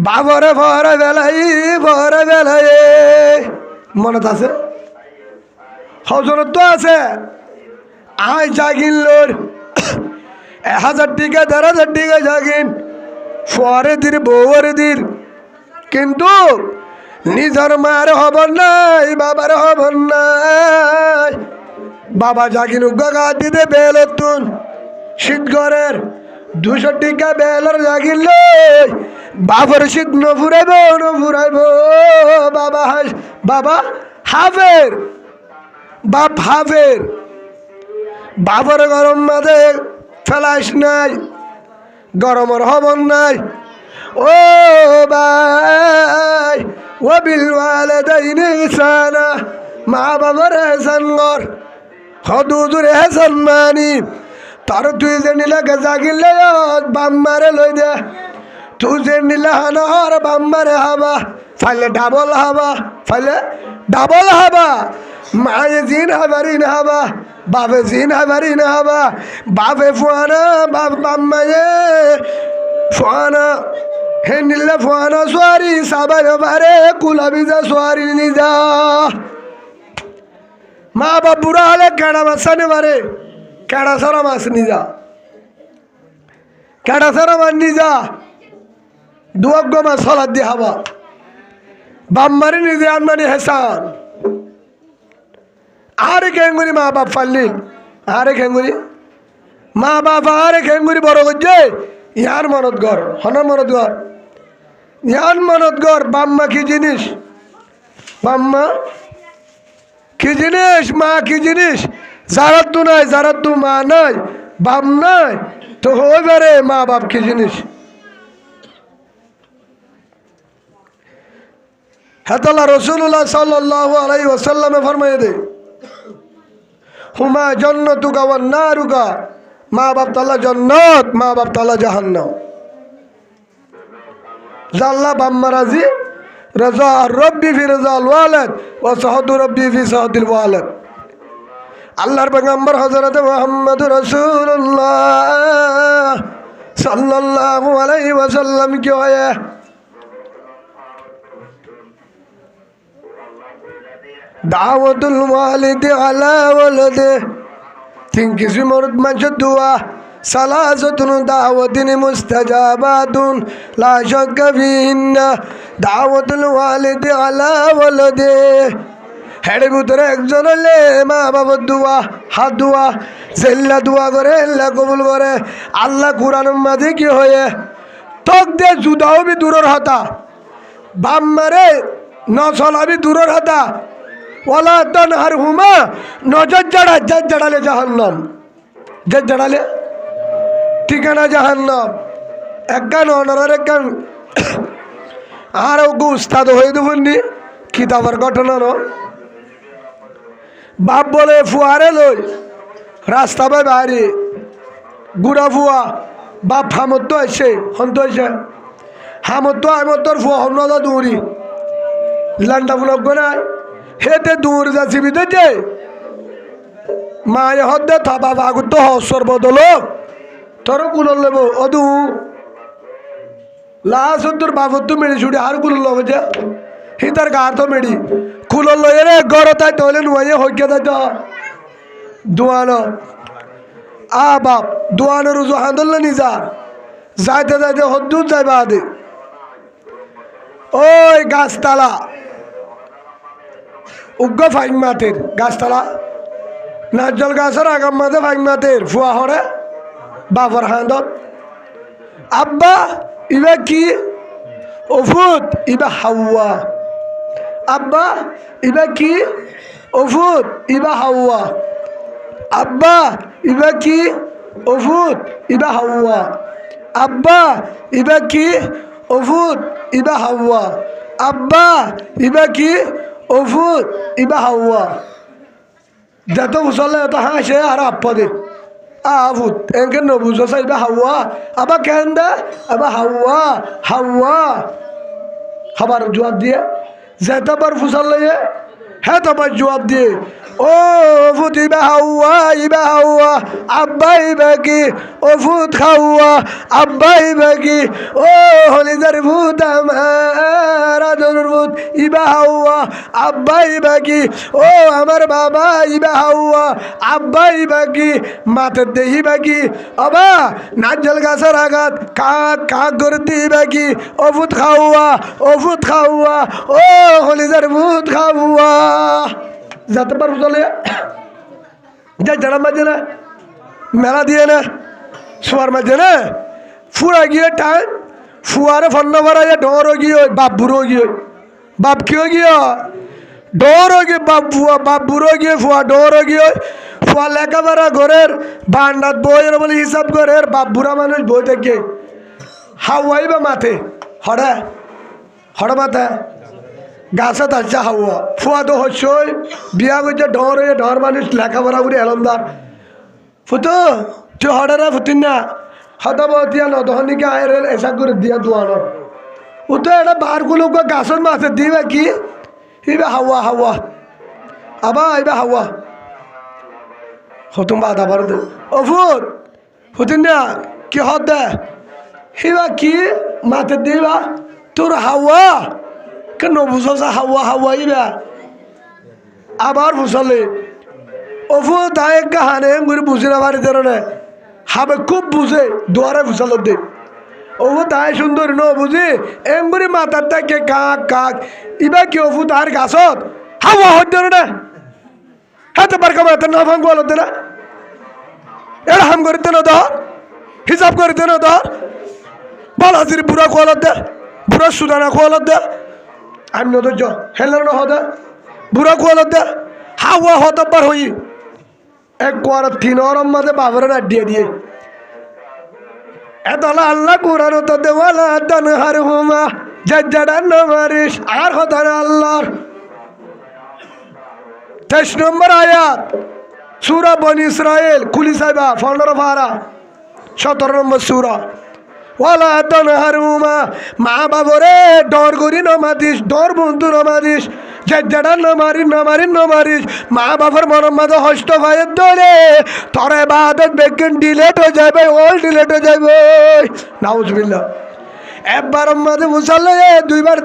বাবরে ভরে বেলাই মনত আছে হজরত তো আছে আয় জাগিন লোর 1000 টাকা 1000 টাকা জাগিন ফরে দির বউরে দির কিন্তু নিজের মায়ের হবর নাই বাবার হবর নাই বাবা জাগিন উগা দিতে বেলতুন শীতঘরের 200 টাকা বেলর জাগিন লই বাবার শীত নফুরাইব বাবা হাফের বাপ হাফের বাবার গরম মাঝে ফেলাইস নাই গরমের হবন নাই ও ভাই ও বিলওয়ালিদাইনি ইহসানা মা বাবার এহসান কর হদুদুর এহসান মানি তার তুই যে নিলাকে জাগিলে বাম্মারে লই দে তুই যে নিলা হানহর বাম্মারে হাবা ফাইলে ডাবল হাবা মায়ে জিন হাবারিন হাবা বাপে জিন হাবারিন হাবা বাপে ফুয়ানা বাম্মায়ে ফুয়ানা হে নিল্লা ফুয়ানা সোয়ারি সাবাই বারে কুলাবিজা সোয়ারি নিজা মা বাপ বুড়া হলে কেড়া মাসানে মারে কেড়া সারা মাছ নিজা কেড়া সারা মাছ নিজা দুয়াগ্য মাছ হলাদ দিয়ে হাবা বাম্মারি নিজে আনমানি হেসান আরে খেঙ্গুরি মা বাপ ফাল্লিন আরে খেঙ্গুরি মা বাপ আরে খেঙ্গুরি বড় করছে ইয়ার মনত ঘর হনার মনত ঘর ইয়ার মনত ঘর বাম্মা কি জিনিস বাম্মা কি জিনিস মা কি জিনিস যারা তু নাই যারা তু মা নাই বাপ নাই তো হয়ে পারে মা বাপ কি জিনিস হেতাল্লাহ রসুল্লাহ সাল্লাল্লাহু আলাইহি ওয়াসাল্লামে ফরমাইয়ে দে হুমা জান্নাতুকা ওয়ান নারুকা মা বাপ তাআলা জান্নাত মা বাপ তাআলা জাহান্নাম জাল্লা বাম্মা রাজি রাজা রব্বি ফি রাজাল ওয়ালাদ ওয়া সাহাদু রব্বি ফি সাহাদিল ওয়ালাদ আল্লাহর পয়গম্বর হযরত মুহাম্মদুর রাসূলুল্লাহ সাল্লাল্লাহু আলাইহি ওয়াসাল্লাম কি হয় দাওয়াতুল ওয়ালিদি আলা ওয়ালাদে তিন কিসমের মানুষের দোয়া সালাসাতুন দাওয়াতিন মুস্তাজাবাতুন লা শাক্কা ফিহিন্না দাওয়াতুল ওয়ালিদি আলা ওয়ালাদে হের ভিতরে একজন হলে মা বাবার দোয়া হাত দোয়া সেল্লা দোয়া করে আল্লাহ কবুল করে আল্লাহ কুরআনের মাঝে কি হয়ে তক দে জুদাও বি দূরের হতা বাম্মারে নচলাবি দূরের হতা ওয়ালা তানহারহুমা নজর জড়ালে জাহান্নাম জড়ালে ঠিকানা জাহান্নাম একগান অনার একগান আর উস্তাদ হয়ে দেবনি কিতাবের ঘটনা ন বাপ বলে ফুয়ারে লই রাস্তা বাই বাইরে গুড়া ফুয়া বাপ হামত আসছে হন্ত আসছে হামত আমতর ফুয়া হন্নদা দৌড়ি লান্ডা ফুলক নাই হেতে দূর যাচ্ছি বিদে মায়ে হদ্দে থাবা বাগুত হসর বদল তোর কুলর লেব অদু লাশ তোর বাবর তো মেড়ি ছুটি আর কুলর লব যে হিতার গার তো মেড়ি কুলর লয়ে রে গড় তাই তলে নুয়ে হইকে তাই তো দুয়ানো আ বাপ দোয়ানের রুজু হাঁদলে নিজার যাইতে যাইতে হদ্দুর যাইবা আদে ওই গাছতলা উগ্র ফাইং মাতের গাছতলা নারজল গাছের আগাম মাঝে ফাইং মাতের ফুয়া হরে বাপর হাঁদত আব্বা ইবা কি ওফুত ইবা হাওয়া আব্বা ইবা কি ওফুত ইবা হাওয়া আব্বা ইবা কি ওফুত ইবা হাওয়া আব্বা ইবা কি ওফুত ইবা হাওয়া আব্বা ইবা কি ওফুত ইবা হাওয়া যত বুঝলে তো হাসে আর আপ্পা দে আফুত এনকে নবুঝো ইবা হাওয়া আবা কেন দে আবা হাওয়া হাওয়া খাবার জবাব দিয়ে যেতবার ফুসালে হ্যাঁ তোমার জবাব দিয়ে ও ফুত ইবা হাওয়া আব্বা ইবা কি ও ফুত খাওয়া আব্বা ইবা কি ও হলিদার ফুত আমার আদরের ফুত ইবা হাওয়া আব্বা ইবা কি ও আমার বাবা ইবা হাওয়া আব্বা ইবা কি মাথার দেহি বাকি আবা নারজল গাছের আঘাত কাক কাক করে দিবা কি ও ফুত খাওয়া ও হলিদার ফুত খাওয়া যাতে পারবো চলে যা যারা মাঝে না মেলা দিয়ে না শোয়ার মাঝে না ফুরা গিয়ে টাইম ফুয়ারে ফন্ন ভরা যায় ডরও গিয়ে বাপ বুড়ো গিয়ে বাপ কিও গিয়ে ডরও গিয়ে বাপ ফুয়া বাপ বুড়ো গিয়ে ফুয়া ডরও গিয়ে ফুয়া লেখাপড়া ঘরের বান্ডাত বইয়ের বলে হিসাব ঘরের বাপ বুড়া মানুষ বই থেকে হাওয়াই বা মাথে হড়া হড় মাথা গাছে তাজা হাওয়া ফুয়া তো হচ্ছই বিয়া করছে ডর হয়ে ডর মানুষ লেখাপড়া করে এলমদার ফুতো তুই হঠাৎ ফুতিন না হতাব দিয়া নদহনিকে আয়ের এসা করে দিয়া দোয়ানোর ও তো এটা বারগুলো গাছের মাছে দিবে কি ইবে হাওয়া হাওয়া আবা ইবে হাওয়া হতুম বাধা বার দে ও ফুট ফুতিন না কি হত দে হিবা কি মাতে দিবা তোর হাওয়া কেন বুঝা হাওয়া হাওয়া ইবা আবার বুঝলে অফু দায় গাহানে ঘুরে বুঝে না বাড়ি ধরে হাবে খুব বুঝে দুয়ারে বুঝাল দে অফু দায় সুন্দর ন বুঝি এমগুড়ি মাথার থাকে কাক কাক ইবা কি অফু তার গাছত হাওয়া হত না হাতে পারকা মাথা না ভাঙ বল না এর হাম করতে না ধর হিসাব করতে না ধর বল হাজির বুড়া কোয়ালত দে বুড়া সুদানা কোয়ালত দে আমি নদর্য হেলার না হদে বুড়া কোয়ালত দে হাওয়া হতবার হই এক কোয়ার তিন অরম মাঝে বাবরে আড্ডিয়ে দিয়ে এতলা আল্লাহ কোরআন তো দেওয়ালা দান হার হুমা জাজ্জাডার নামারিস আর হতার আল্লাহর 23 নম্বর আয়াত সূরা বনি ইসরাইল খুলি সাইবা 15 পারা 17 নম্বর সূরা ওয়ালা তানহারুমা মা বাবরে ডর করি নমাদিস ডর বন্ধু নমাদিস জাজ্জাডা নমারিস মা বাবার মনের মাঝে হস্ত ভাইয়ের দলে তোর ইবাদত বেগিন ডিলেট হয়ে যাবে অল ডিলেট হয়ে যাবে নাউজুবিল্লাহ একবার মাঝে মুসাল্লে দুইবার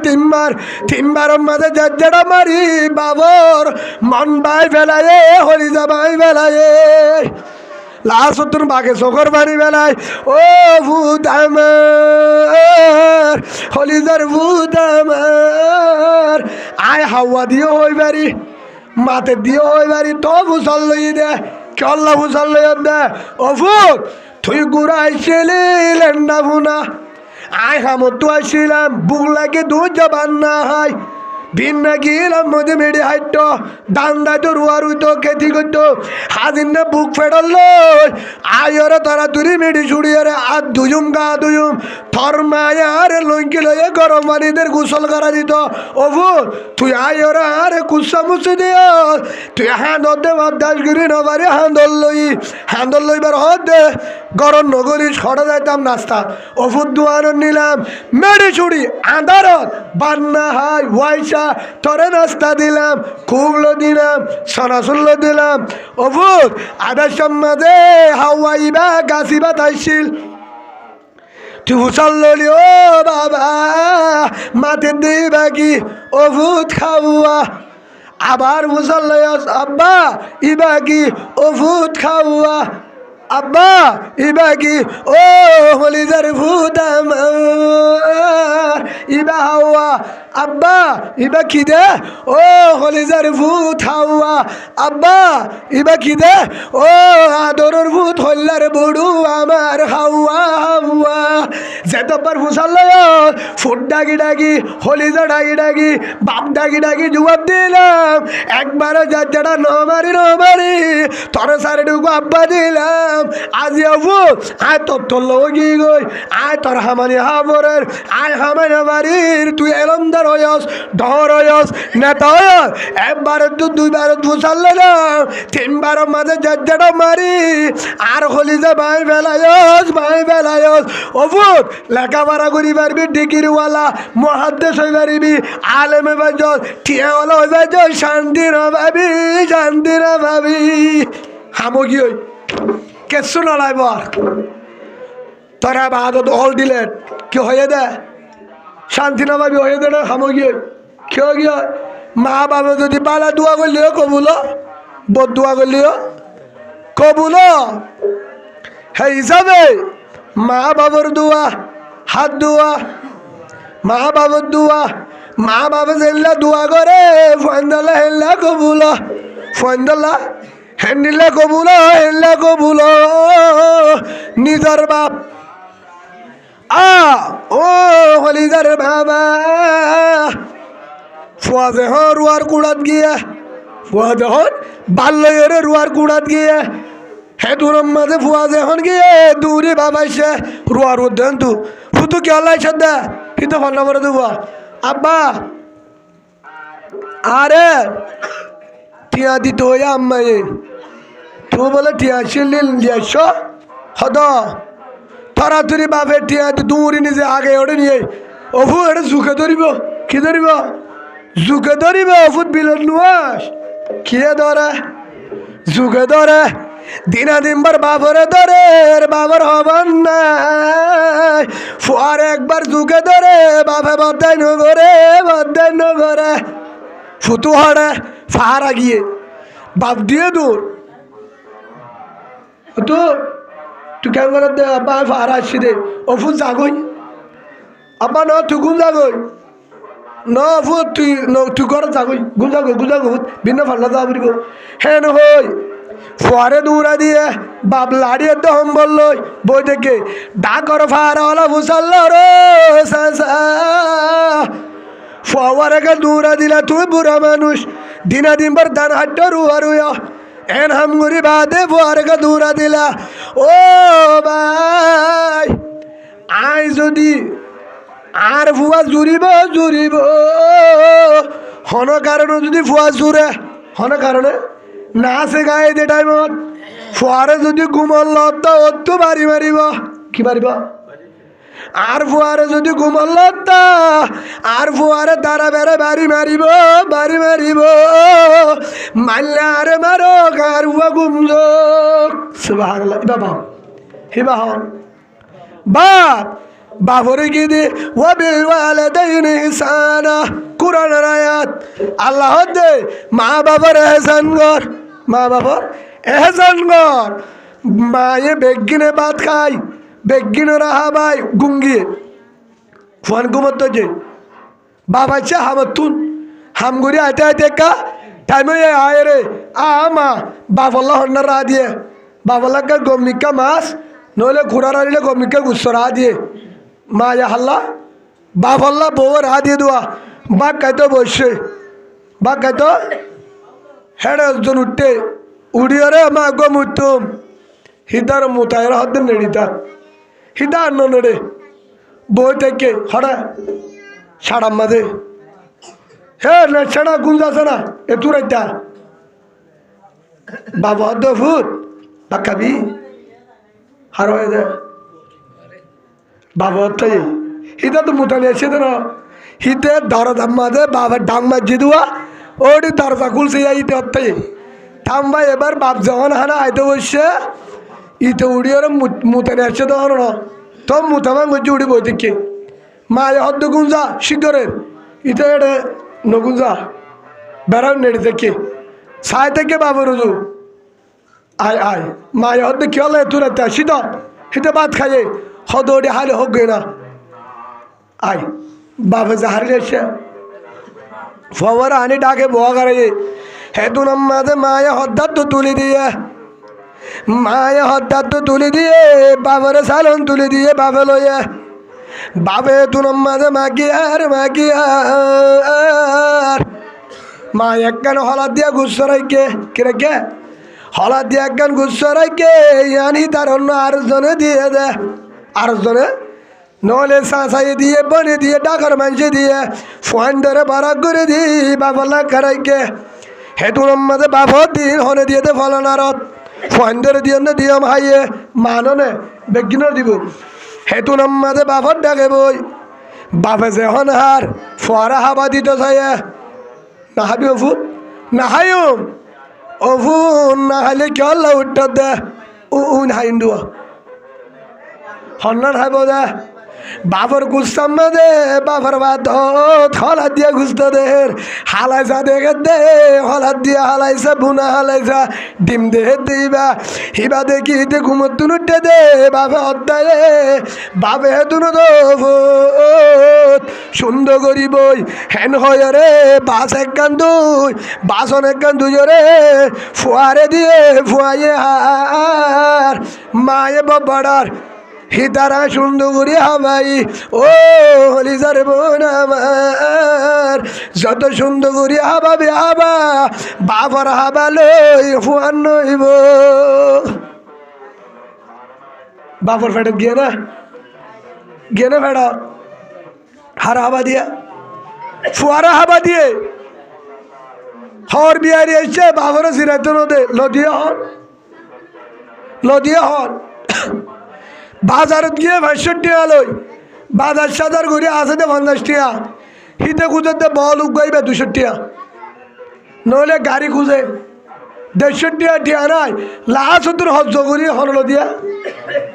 তিনবার মাঝে জাজ্জাডা মারি বাবর মন বাই ফেলায় হরিজা বাই ফেলায় লাসতুন বাগে চোখর বাড়ি বেলায় ও ভূত আমার হলিজার ভূত আমার আয় হাওয়া দিও হই বাড়ি মাতে দিও হই বাড়ি তো ভুসল লই দে কল্লা ভুসল লই দে ও ভূত তুই গুড়াইছিলি লেন্ডা ভুনা আয় হামত তো আসছিলাম বুক লাগে দুধ জবান না হয় ভিন্ন গিলাম মধ্যে মেডি হাইট দান দাইতো রুয়া রুইতো খেতি করতো হাজিন না বুক ফেডল আয়রে তারা তুরি মেডি ছুড়িয়ে আর দুজুম গা দুজুম থরমায় আরে লঙ্কি লয়ে গরম পানিদের গোসল করা দিত ওভু তুই আয়রে আরে কুসা মুছে দিও তুই হাঁদর দে বাদাস গিরি নবারে হাঁদর লইবার হদ দে গরম নগরী ছড়া যাইতাম নাস্তা ওভুর দুয়ার নিলাম মেডি ছুড়ি আন্ধারত বান্না হাই ওয়াইসা তোরে নাস্তা দিলাম খুবলো দিলাম সনাসুল্লো দিলাম অভূত আদার সম্মাদে হাওয়াইবা গাছিবা তাইছিল তুই হুসাল্লি ও বাবা মাতে দিবা কি অভূত খাওয়া আবার হুসাল্লাই আব্বা ইবা কি অভূত খাওয়া আব্বা ইবা কি ও হলিজার ভূত আমার ইবা হাওয়া আব্বা ইবা কি দে ও হলিজার ভূত হাওয়া আব্বা ইবা কি দে ও আদরের ভূত হল্লার বড়ু আমার হাওয়া হাওয়া যেতবার ফুসাল ফুট ডাকি ডাকি হলিজা ডাকি ডাকি বাপ ডাকি ডাকি জবাব দিলাম একবার যারা নমারি তোর সারিটুকু আব্বা দিলাম আজি আবু আয় তোর লগি গই আয় তোর হামানি হাবরের আয় হামানি বাড়ির তুই এলমদার হয়স ডর হয়স নেতা হয়স একবার দুইবার ফুসাল তিনবার মাঝে যারা মারি আর হলিজা ভাই বেলায়স অভূত লেখাপড়া করি পারবি ডিগ্রিওয়ালা মহাদ্দেশ হয়ে পারিবি আলেমে বাজ টিয়াওয়ালা হয়ে বাজ শান্তি না ভাবি হামগি হই কেসু নলাইব তোরা বাদত হল দিলে কি হয়ে দে শান্তি না ভাবি হয়ে দে না হামগি হই কেউ গিয়ে মা বাবা যদি বালা দোয়া করলিও কবুল বদ দোয়া করলিও কবুল হে হিসাবে মা বাবার দোয়া হাত দোয়া মা বাবার দোয়া মা বাবা যেল্লা দোয়া করে ফন্দালা হেল্লা কবুল ফন্দালা হেন্দিল্লা কবুল নিজর বাপ ও হলিজার বাবা ফুয়াজে হন রুয়ার কুড়াত গিয়ে ফুয়াজে হন বাল্যরে রুয়ার কুড়াত গিয়ে হে দূরম মাঝে ফুয়াজে হন গিয়ে দূরে বাবাইছে রুয়ার উদ্যান তু ফুতু কে আল্লাহ দে কিন্তু ফোন নম্বর দেবো আব্বা আরে টিয়া দিত হইয়া আম্মায়ে তু বলে টিয়া লিয়াস হদ তরাতরি বাপের টিয়া দূরে নিজে আগে ওড়ে নিয়ে অফু এটা জুকে ধরিব কি ধরিব জুকে ধরিব অফুত বিলন নুয়াস কিয়ে ধরে জুকে ধরে দিনা দিনবার বাবরে ধরে বাবার হবার নাই ফুয়ার একবার জুকে ধরে বাপে বদাই নগরে ফুতু হড়ে ফাহারা গিয়ে বাপ দিয়ে দূর তো তুই কেমন করে দে আব্বা ফাহারা আসছি দে অফুল জাগই আব্বা ন তুই গুম জাগই ন অফু তুই ঘর জাগই গুম জাগো ভিন্ন ফাল্লা যা বলিব হেন হই ফুয়ারে দৌড়া দিয়ে বাপ লাড়িয়ে দহম বললো বই থেকে ডাকর ফাড়াওয়ালা ফুসাল্ল রে ফুয়ারে দৌড়া দিলা তুই বুড়া মানুষ দিনা দিনবার দান হাড্ড রুয়া এন হামগুড়ি বাদে ফুয়ারে দৌড়া দিলা ও ভাই আই যদি আর ফুয়া জুড়িব হন কারণে যদি ফুয়া জুড়ে হন কারণে না আছে গায়ে দে টাইমত ফুয়ারে যদি ঘুমল তো বাড়ি মারিব কি মারিব আর ফুয়ারে যদি ঘুমল আর ফুয়ারে দাঁড়া বেড়ে বাড়ি মারিব মারলে আরে মারো আর ফুয়া ঘুমল হিবা হন বাপ বাপরে গিয়ে দে ও বিলওয়ালিদাইনি ইহসানা কুরআনের আয়াত আল্লাহ দে মা বাবার এহসান কর মায়ে বেগিনে ভাত খাই বেগিনে রাহা ভাই গুঙ্গিয়ে ফোন ঘুমত যে বাবা ইচ্ছা হামতুন হামগুড়ি আইতে কা টাইমে আয় রে মা বাবল্লা হন্না রা দিয়ে বাবল্লাকে গমিকা মাছ নইলে ঘোড়ার আনিলে গমিকা গুচ্ছ রা দিয়ে মা হাল্লা বাবল্লা বউ রা দিয়ে দেওয়া বাঘ খাইতো বসে বাঘ খাইতো হেড়ে একজন উঠতে উড়িয়রে মা গো মুতুম হিদার মুতায়ের হদ্দে নেড়িতা হিদা আন্ন নেড়ে বই থেকে হড়া সাড়াম মাঝে হে নেড়া গুঞ্জাছে না এ তুরাইতা বাবা হদ্দ ফুট বাক্কাবি হার হয়ে যায় বাবা হত্যাই হিদা তো মুতা নিয়েছে তো না হিতে দরজা মাঝে বাবার ডাং মাঝি দেওয়া ওটি দরজা খুলছে ইতে হত্যাই থামবা এবার বাপ যখন হানা আইতে বসছে ইতে উড়িয়ে মুতে নিয়েছে তখন না তো মুতামান করছে উড়ি বই থেকে মা হদ্দ গুঞ্জা শিগরের ইতে এটা নগুঞ্জা বেড়াও নেড়ে থেকে ছাই থেকে বাবু রুজু আয় আয় মায়ে হতে কি হলে তুই রাতে শীত হিতে ভাত খাইয়ে হদৌড়ে হালে হোক গে না আয় বাবা জাহারি এসে ফবর আনি ডাকে বয়া করে হে তু নাম্মাদে মায়ে হদ্দার তো তুলে দিয়ে মায়ে হদ্দার তো তুলে দিয়ে বাবার সালন তুলে দিয়ে বাবা লইয়া বাবে তু নাম্মাদে মাগিয়ার মা একখান হলা দিয়া গুসরাইকে কিরে হলা দিয়া একখান গুসরাইকে আনি তার অন্য আরেকজনে দিয়ে দে আরেকজনে নলে সাঁসাই দিয়ে বনে দিয়ে ডাকার মাংসে দিয়ে ফোন ধরে বারাক করে দি বাবলা কারাইকে হেতু নম্মাদে বাবর দিন হনে দিয়ে দে ফলানারত ফোন ধরে দিয়ে না দিয়ম হাইয়ে মাননে বেগিনর দিব হেতু নম্মাদে বাবর ডাকে বই বাপে যে হন হার ফোয়ারা হাবা দিত চাইয়ে না হাবি অফুন না হাইম অফুন না হাইলে কি হল্লা উঠতে দে উন হাইন দুয়া হন্নান হাইব দে বাবর গুস্তাম না দে বাবর বাদ হলা দিয়া গুস্তা দে হালাইসা দেখে দে হলা দিয়া হালাইসা বুনা হালাইসা ডিম দেহে দিবা হিবা দেখি দে ঘুমতুন উঠে দে বাবা অধ্যায়ে বাবে হেতুন দো সুন্দর করি বই হেন হয় রে বাস এক গান দুই বাসন এক গান দুই রে ফুয়ারে দিয়ে ফুয়াইয়ে হার মায়ে বাবার হিতারা সুন্দর করে হাবাই ও হলিজার বোন আমার যত সুন্দর করে হাবাবে হাবা বাবার হাবা লই ফুয়ান নইব বাবার ফেটত গিয়ে না ফেট হার হাবা দিয়া ফুয়ারা হাবা দিয়ে হর বিহারি এসছে বাবার সিরাইতে নদে লদিয়া হন বাজারত গিয়ে ৬২ লই বাজার সাজার ঘুরে আসে দে ৫০ টিয়া হিতে খুঁজতে বল উগাইবে ২০০ টিয়া নইলে গাড়ি খুঁজে ১৫০ টিয়া নাই লাশ তোর হজ্জ করি হরল দিয়া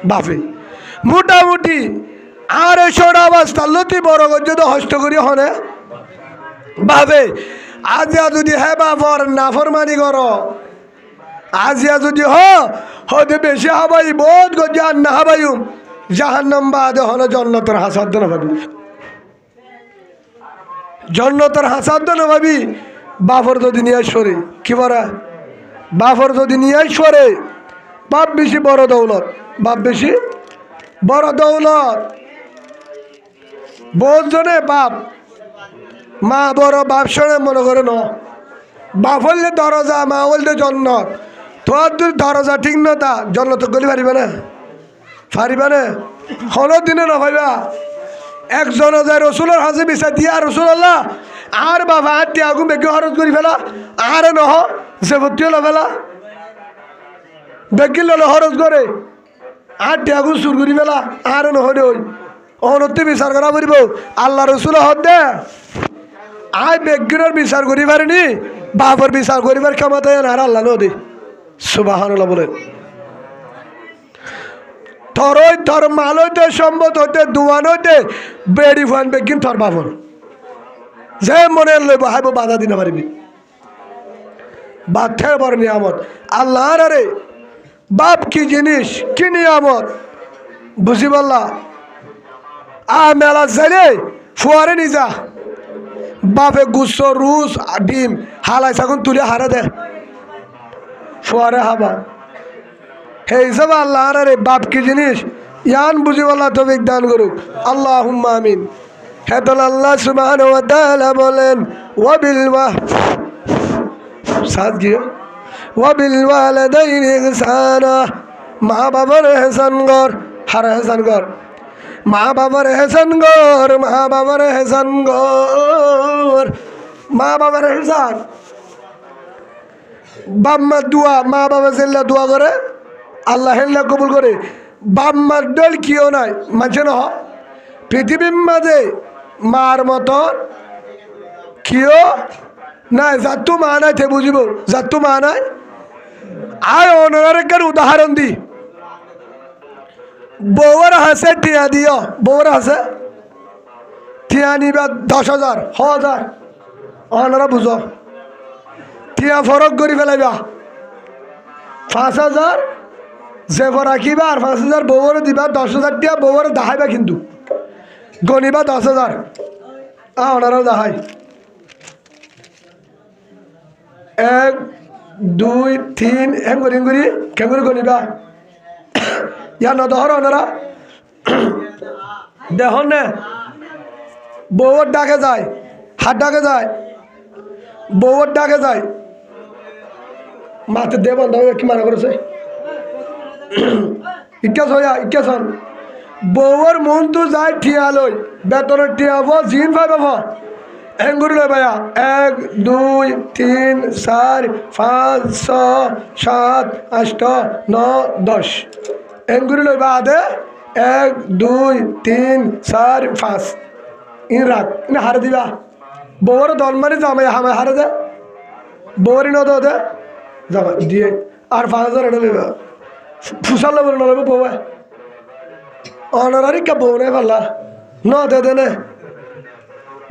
বাপে মোটামুটি ২৫০ অবস্থা লতি বড় যদি হস্ত করি হনে বাবে আজিয়া যদি হে বাপর নাফরমানি কর আজিয়া যদি হতে বেশি হাবাই বোধ গজান না হাবাইম জাহান্নাম বাদে হলো জন্নতের হাসাদ না ভাবি জন্নতের হাসাদ না ভাবি বাপর যদি নিয়ে সরে কি বলা বাপর যদি নিয়ে সরে বাপ বেশি বড় দৌলত বাপ বেশি বড় দৌলত বোধ জনে বাপ মা বড় বাপ শোনে মনে করে ন বাপ হলে দরজা মা হলে জন্নত তোর তুই দরজা ঠিক না তা জন্নত গলি পারিবে না হল দিনে না ভাইবা একজন যায় রসুলের হাসি বিচার দিয়া রসুল আল্লাহ আর বাবা আর ত্যাগু বেগে খরচ করি ফেলা আর নহ যে ভর্তিও না ফেলা বেগি ললে খরচ করে আর ত্যাগু চুর করি ফেলা আর নহরে ওই অনতি বিচার করা পারিব আল্লাহ রসুল হদ দে আয় বেগিনের বিচার করি পারিনি বাপর বিচার করিবার ক্ষমতা আর আল্লাহ নদী সুবহানাল্লাহ বলেন থরই থর মাল হইতে সম্পদ হইতে দুয়ান হইতে বেড়ি ফুয়ান বেগিন থর বাপর যে মনে লইব হাইব বাধা দিতে পারবি বাথের বড় নিয়ামত আল্লাহর আরে বাপ কি জিনিস কি নিয়ামত বুঝি বললা আ মেলা যাইলে ফুয়ারে নিজা বাপে গুচ্ছ রুস ডিম হালাই সাগুন তুলে হারা দে ফুয়ারে হাবা হে হিসাবে আল্লাহর আরে বাপ কি জিনিস ইয়ান বুঝি বললা তৌফিক দান করুক আল্লাহুম্মা আমিন হেতল আল্লাহ সুবহানাহু ওয়া তাআলা বলেন ওয়াবিল ওয়ালিদাইনি ইহসানা মা বাবার এহসান কর হার এহসান কর মা বাবার এহসান কর মা বাবার এহসান কর মা বাবার এহসান বাপ মা দোয়া মা বাবা যেল্লা দোয়া করে আল্লাহ হেল্লা কবুল করে বাপ মার দল কিও নাই মানছে না পৃথিবীর মাঝে মার মতন কিও নাই যাতু মা নাই তে বুঝিব যাতু মা নাই আয় অনারের উদাহরণ দি বউর হাসে টিয়া দিও বউর হাসে টিয়া নিবা ১০,০০০ ১০০০ অনারা বুঝো টিয়া ফরক করি ফেলাইবা 5,000 জেফর রাখিবা আর 5,000 বউরে দিবা, 10,000 টিয়া বউরে দাহাইবা, কিন্তু গনিবা 10,000। ওনারাও দাহাই 1 2 3 হেঙ্গুরি কেঙ্গুরি গনিবা ইয়া নদহর ওনারা দেখুন না বউর ডাকে যায়, হাত ডাকে যায়, বউর ডাকে যায়, মাতে দে বন্ধ কি মানা করেছে ইকাশন বউর মন তো যায় ঠিয়া লই বেতনের টিয়াব জিন পাইব হেঙ্গুরি লই ভাইয়া 1 2 3 4 5 6 7 8 9 10 হেঙ্গুরি লই বা আদে 1 2 3 4 5 ইন রাত ইন হারে দিবা বউর দলমারি জামাই হামে হারে দে বউরি নদ দে জামা দিয়ে আর 5,000 এটা লইবা ফুসাল লব নলব বউ অনারারি কা বউ নেই পাল্লা ন দে দে নে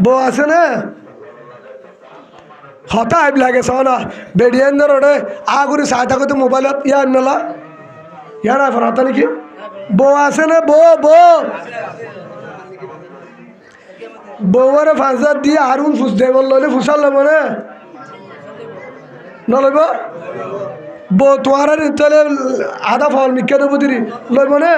বউ আছে না হতা আইব লাগে সোনা বেডিয়েন্দর ওরে আগুরি সাইতা কত মোবাইলত ইয়া নলা ইয়া না ফরাতা নাকি বউ আছে না বউরে 5,000 দিয়ে আরুন ফুস দে বললে ফুসাল লব না নলব বউ তোমার আদা ফল মিকে দেবো দিদি লইব না